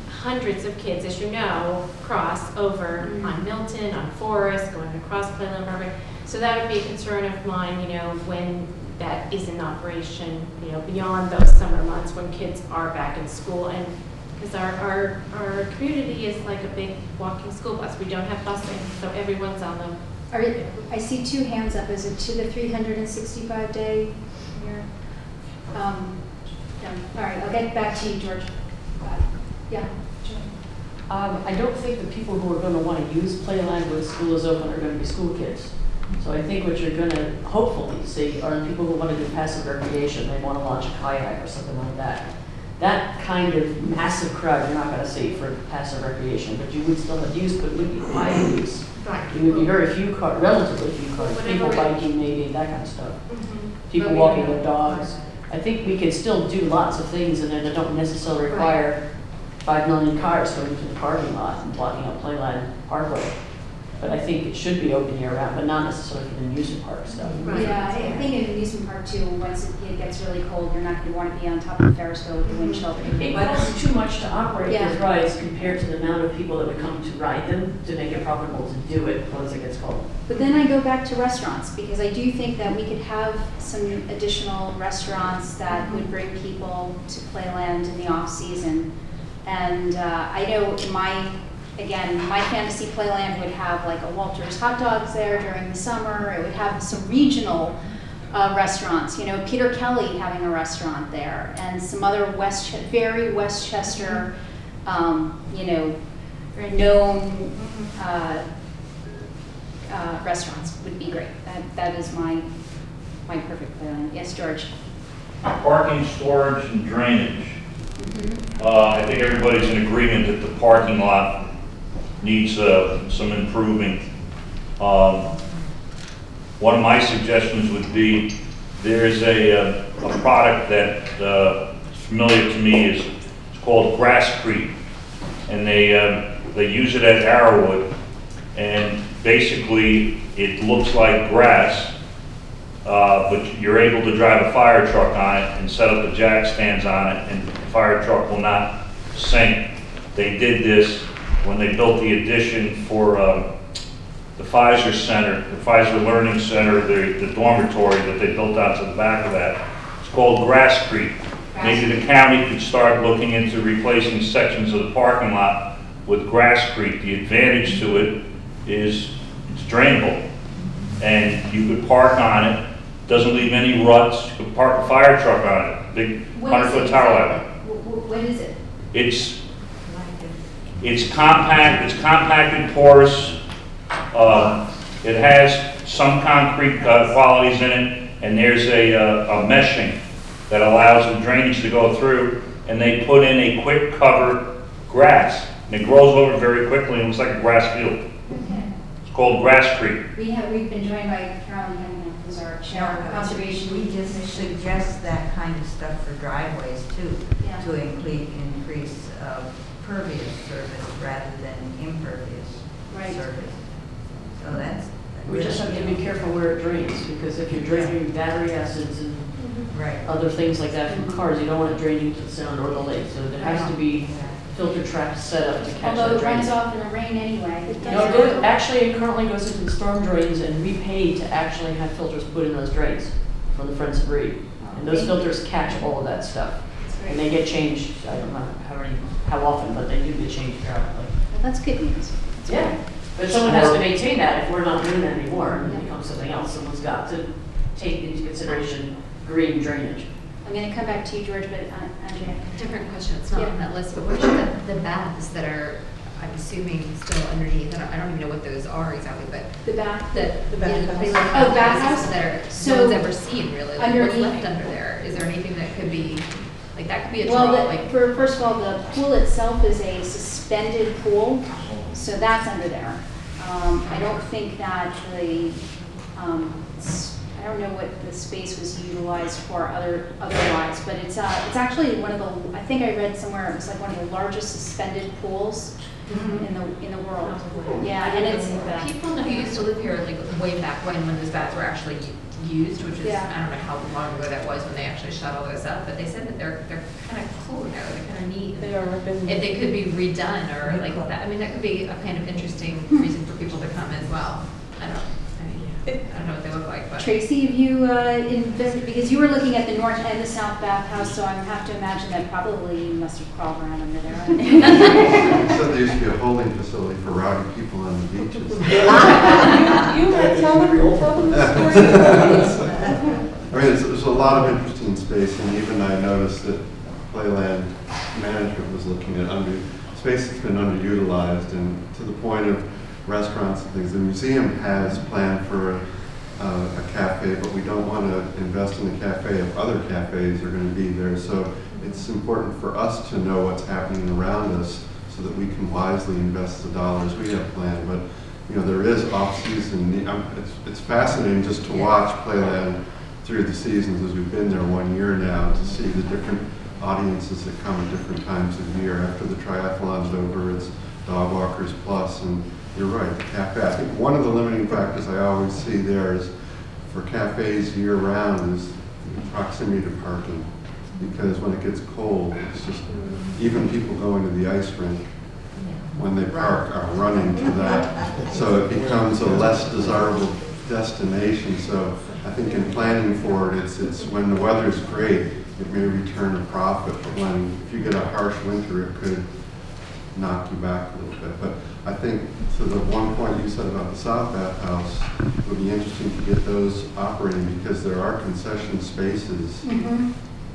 hundreds of kids, as you know, cross over on Milton, on Forest, going across Playland Parkway. So that would be a concern of mine, when that is in operation, beyond those summer months when kids are back in school. And because our community is like a big walking school bus. We don't have busing, so everyone's on them. I see two hands up. Is it to the 365-day year? No. All right, I'll get back to you, George. Yeah. I don't think the people who are going to want to use Playland when school is open are going to be school kids. So I think what you're going to hopefully see are the people who want to do passive recreation. They want to launch a kayak or something like that. That kind of massive crowd you're not going to see for passive recreation, but you would still have use, but it would be high use. Right. It would be very few cars, relatively few cars, people biking maybe, that kind of stuff. People walking their dogs. I think we can still do lots of things and then it don't necessarily require 5 million cars going into the parking lot and blocking up Playland Parkway. But I think it should be open year round, but not necessarily for the amusement park stuff. Yeah, I think in amusement park too, once it gets really cold, you're not going to want to be on top of the Ferris wheel with the wind chill. It costs too much to operate those rides compared to the amount of people that would come to ride them to make it profitable to do it once it gets cold. But then I go back to restaurants, because I do think that we could have some additional restaurants that would bring people to Playland in the off-season. And I know my fantasy Playland would have like a Walter's hot dogs there during the summer. It would have some regional restaurants, Peter Kelly having a restaurant there, and some other very Westchester, known restaurants would be great. That is my perfect Playland. Yes, George. Parking, storage, and drainage. I think everybody's in agreement that the parking lot needs some improving. One of my suggestions would be there's a product that is familiar to me. It's called Grasscrete, and they use it at Arrowwood, and basically it looks like grass, but you're able to drive a fire truck on it and set up the jack stands on it, and the fire truck will not sink. They did this when they built the addition for the Pfizer Center, the Pfizer Learning Center, the dormitory that they built out to the back of that. It's called Grass Creek. Maybe the county could start looking into replacing sections of the parking lot with Grass Creek. The advantage to it is it's drainable, and you could park on it. Doesn't leave any ruts. You could park a fire truck on it. Big 100-foot tower ladder. What is it? It's compact. It's compacted, porous. It has some concrete qualities in it, and there's a meshing that allows the drainage to go through, and they put in a quick cover grass, and it grows over very quickly and looks like a grass field. Okay. It's called Grass Creek. We've been joined by Carolyn Hennigan, who's our chair of conservation. We just suggest that kind of stuff for driveways too, Yeah. to increase pervious surface rather than impervious surface. So that's. We just have to be careful where it drains, because if you're draining battery acids and other things like that from cars, you don't want it draining to the sound or the lake. So there has to be filter traps set up to catch Although that it runs drainage. off in the rain anyway. No, it currently goes into the storm drains, and we pay to actually have filters put in those drains from the Friends of Reed. And those filters catch all of that stuff. And they get changed, I don't know how often, but they do get changed periodically. Well, that's good news. Yeah, but someone has to maintain that. If we're not doing that anymore, it becomes something else. Someone's got to take into consideration green drainage. I'm going to come back to you, George, but Andrea. Different question, it's not on that list, but what about the baths that are, I'm assuming, still underneath? I don't even know what those are exactly, but. The bath? The bathhouse. bathhouses that are, So, no one's ever seen really. Like, what's underneath- left under there? Is there anything that could be, like, that could be a Well, draw, like. first of all, the pool itself is a suspended pool, so that's under there. I don't think that I don't know what the space was utilized for otherwise, but it's actually one of the, I think I read somewhere, it was like one of the largest suspended pools in the world. Yeah, and it's People who used to live here, like, way back when those baths were actually used, which is, Yeah. I don't know how long ago that was when they actually shut all those up, but they said that they're kind of cool now, they're kind of neat. They are. If they could be redone or like that, I mean, that could be a kind of interesting reason for people to come as well. I don't know what they look like, but. Tracy, have you invested, because you were looking at the north and the south bathhouse, so I have to imagine that probably you must have crawled around under there. So there used to be a holding facility for rowdy people on the beaches. You might tell them the story. I mean, there's a lot of interesting space, and even I noticed that Playland management was looking at space that's been underutilized, and to the point of restaurants and things. The museum has planned for a cafe, but we don't want to invest in a cafe if other cafes are going to be there. So it's important for us to know what's happening around us so that we can wisely invest the dollars we have planned. But you know, there is off-season. It's fascinating just to watch Playland through the seasons, as we've been there 1 year now, to see the different audiences that come at different times of year. After the triathlon's over, it's Dog Walkers Plus, and you're right, the cafe. I think one of the limiting factors I always see there is for cafes year-round is proximity to parking. Because when it gets cold, it's just, even people going to the ice rink, when they park, are running to that. So it becomes a less desirable destination. So I think in planning for it, it's when the weather's great, it may return a profit. But if you get a harsh winter, it could knock you back a little bit. But I think to the one point you said about the South Bathhouse, it would be interesting to get those operating because there are concession spaces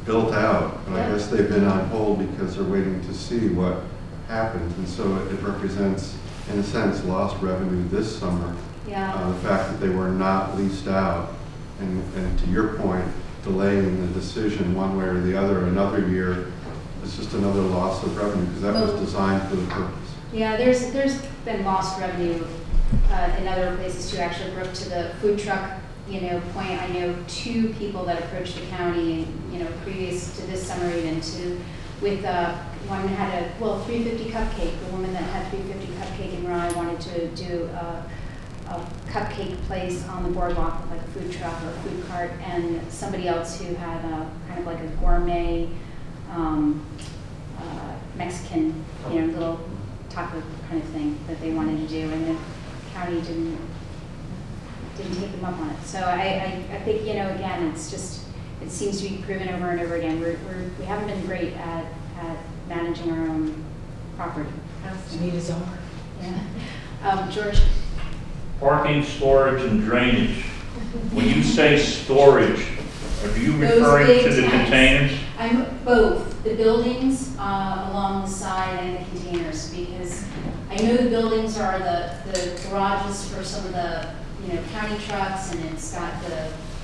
built out. But I guess they've been on hold because they're waiting to see what happens. And so it represents, in a sense, lost revenue this summer. Yeah. The fact that they were not leased out. And to your point, delaying the decision one way or the other another year, it's just another loss of revenue because that was designed for the purpose. Yeah, there's been lost revenue in other places too. Actually, Brooke, to the food truck, point. I know 2 people that approached the county, previous to this summer even with one had a 350 cupcake. The woman that had 350 cupcake in Rye wanted to do a cupcake place on the boardwalk with like a food truck or a food cart, and somebody else who had kind of like a gourmet Mexican, little taco kind of thing that they wanted to do, and the county didn't take them up on it. So I think, you know, again, it's just, it seems to be proven over and over again. We haven't been great at managing our own property. Need is over. Yeah. George? Parking, storage, and drainage. When you say storage, are you referring to the containers? I'm both, the buildings along the side and the containers, because I know the buildings are the garages for some of the, you know, county trucks, and it's got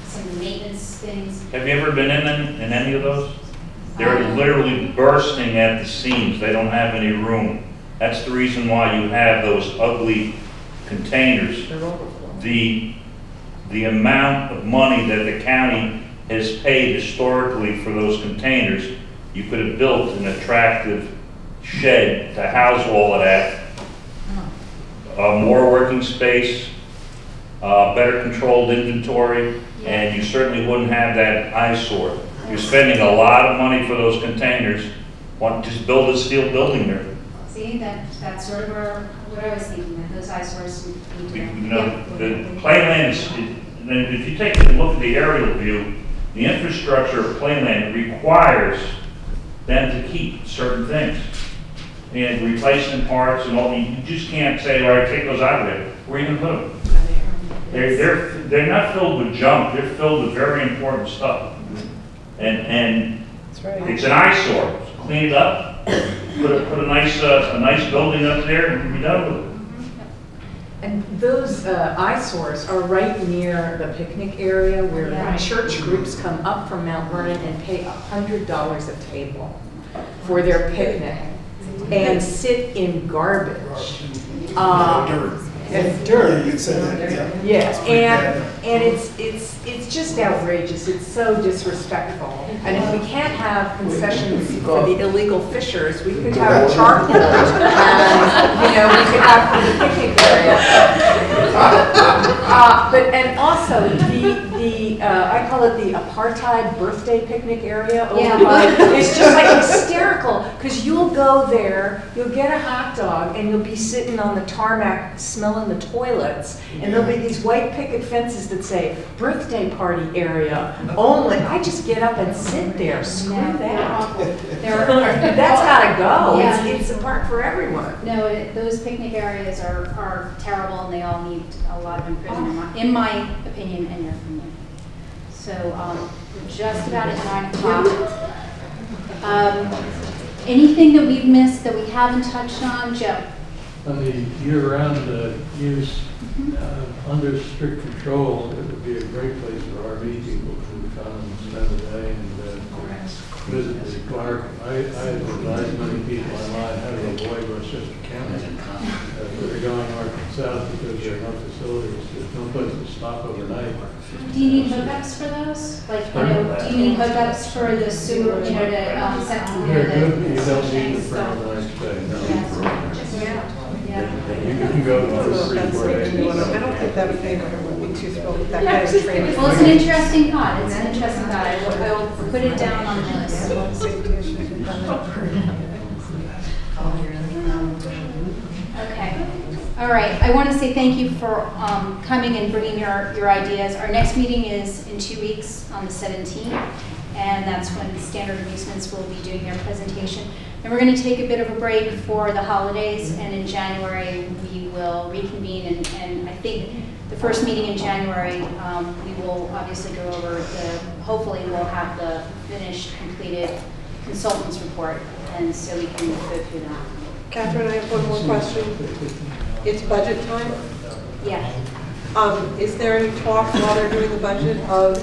some of the maintenance things. Have you ever been in any of those? They're literally bursting at the seams. They don't have any room. That's the reason why you have those ugly containers. The amount of money that the county has paid historically for those containers, you could have built an attractive shed to house all of that. More working space, better controlled inventory, and you certainly wouldn't have that eyesore. You're spending a lot of money for those containers. Why don't you just build a steel building there? See, that's sort of what I was thinking, that those eyesores need to. You know, the Playland is, if you take a look at the aerial view, the infrastructure of Playland requires them to keep certain things. And replacement parts and all, you just can't say, all right, take those out of there. Where are you going to put them? They're not filled with junk, they're filled with very important stuff. And it's an eyesore. Clean it up, put a nice building up there, and be done with it. And those eyesores are right near the picnic area where church groups come up from Mount Vernon and pay $100 a table for their picnic and sit in garbage. And dirt. Yeah, and it's just outrageous. It's so disrespectful. And if we can't have concessions for the illegal fishers, we could have a charcoal, and we could have the picnic area. And also the I call it the apartheid birthday picnic area over by. It's just like hysterical because you'll go there, you'll get a hot dog, and you'll be sitting on the tarmac smelling the toilets, and there'll be these white picket fences that say birthday party area only. I just get up and sit there. Screw that. That's gotta go. Yeah. It's a park for everyone. No, those picnic areas are terrible, and they all need a lot of improvement, in my opinion and your opinion. So we're just about at 9 o'clock. Anything that we've missed that we haven't touched on, Joe? On the year-round use, under strict control, it would be a great place for RV people to come and spend the day and visit the park. I advise many people online how to avoid Westchester County that are going north and south because there are no facilities. There's no place to stop overnight. Do you need hookups for those? Like, do you need hookups for the sewer, to set They're good, you don't need them for a nice day. You can go to 3 or 4 days. I don't think that favor would be too thrilled with that kind of training. Well, it's an interesting thought. It's an interesting thought. I will put it down on the list. Okay. All right. I want to say thank you for coming and bringing your ideas. Our next meeting is in 2 weeks on the 17th, and that's when Standard Amusements will be doing their presentation. And we're going to take a bit of a break for the holidays, and in January we will reconvene, and I think the first meeting in January we will obviously go over hopefully we'll have the finished, completed consultants report, and so we can go through that. Catherine, I have one more question. It's budget time? Yeah. Is there any talk while they're doing the budget of,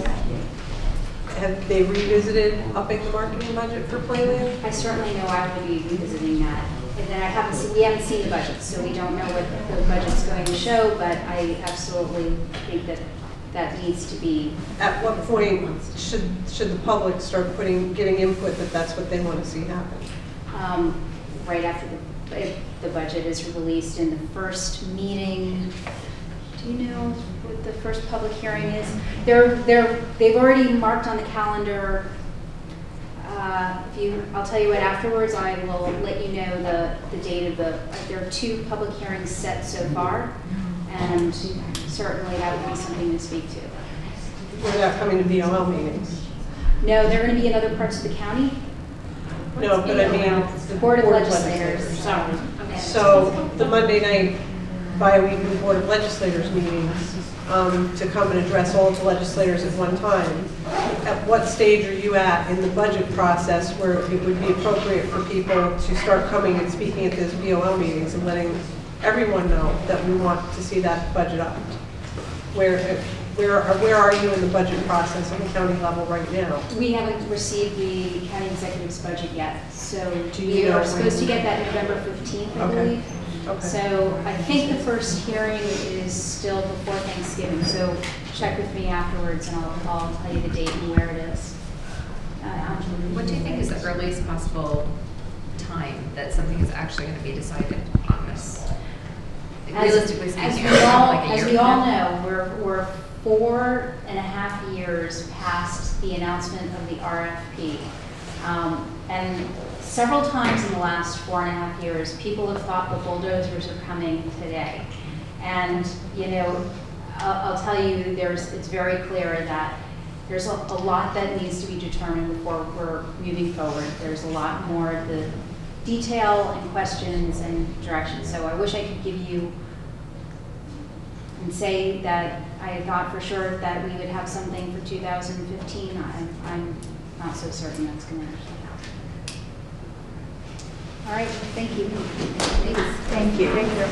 have they revisited upping the marketing budget for Playland? I certainly know I will be revisiting that. And then we haven't seen the budget, so we don't know what the budget's going to show, but I absolutely think that needs to be. At what point should the public start giving input that that's what they want to see happen? Right after if the budget is released in the first meeting. Do you know what the first public hearing is? They've already marked on the calendar I'll tell you what, afterwards I will let you know the date of there are 2 public hearings set so far, and certainly that would be something to speak to. We're not coming to BOL meetings. No, they're going to be in other parts of the county. No, but I mean, The Board of Legislators. Sorry. Okay. So the Monday night bi-weekly Board of Legislators meetings, to come and address all of the legislators at one time. At what stage are you at in the budget process where it would be appropriate for people to start coming and speaking at those BOL meetings and letting everyone know that we want to see that budget up? Where are you in the budget process on the county level right now? We haven't received the county executive's budget yet, so Do you we know are when- supposed to get that November 15th, I Okay. believe. Okay. So I think the first hearing is still before Thanksgiving, so check with me afterwards and I'll tell you the date and where it is. What do you think is the earliest possible time that something is actually going to be decided on this? Realistically speaking, like a year as we from all now? know, we're 4.5 years past the announcement of the RFP. And several times in the last 4.5 years, people have thought the bulldozers are coming today. And, you know, I'll tell you, it's very clear that there's a lot that needs to be determined before we're moving forward. There's a lot more of the detail and questions and direction. So I wish I could give you and say that I thought for sure that we would have something for 2015. I'm not so certain that's going to actually happen. All right, thank you. Thank you. Thank you.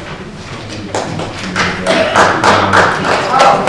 Oh.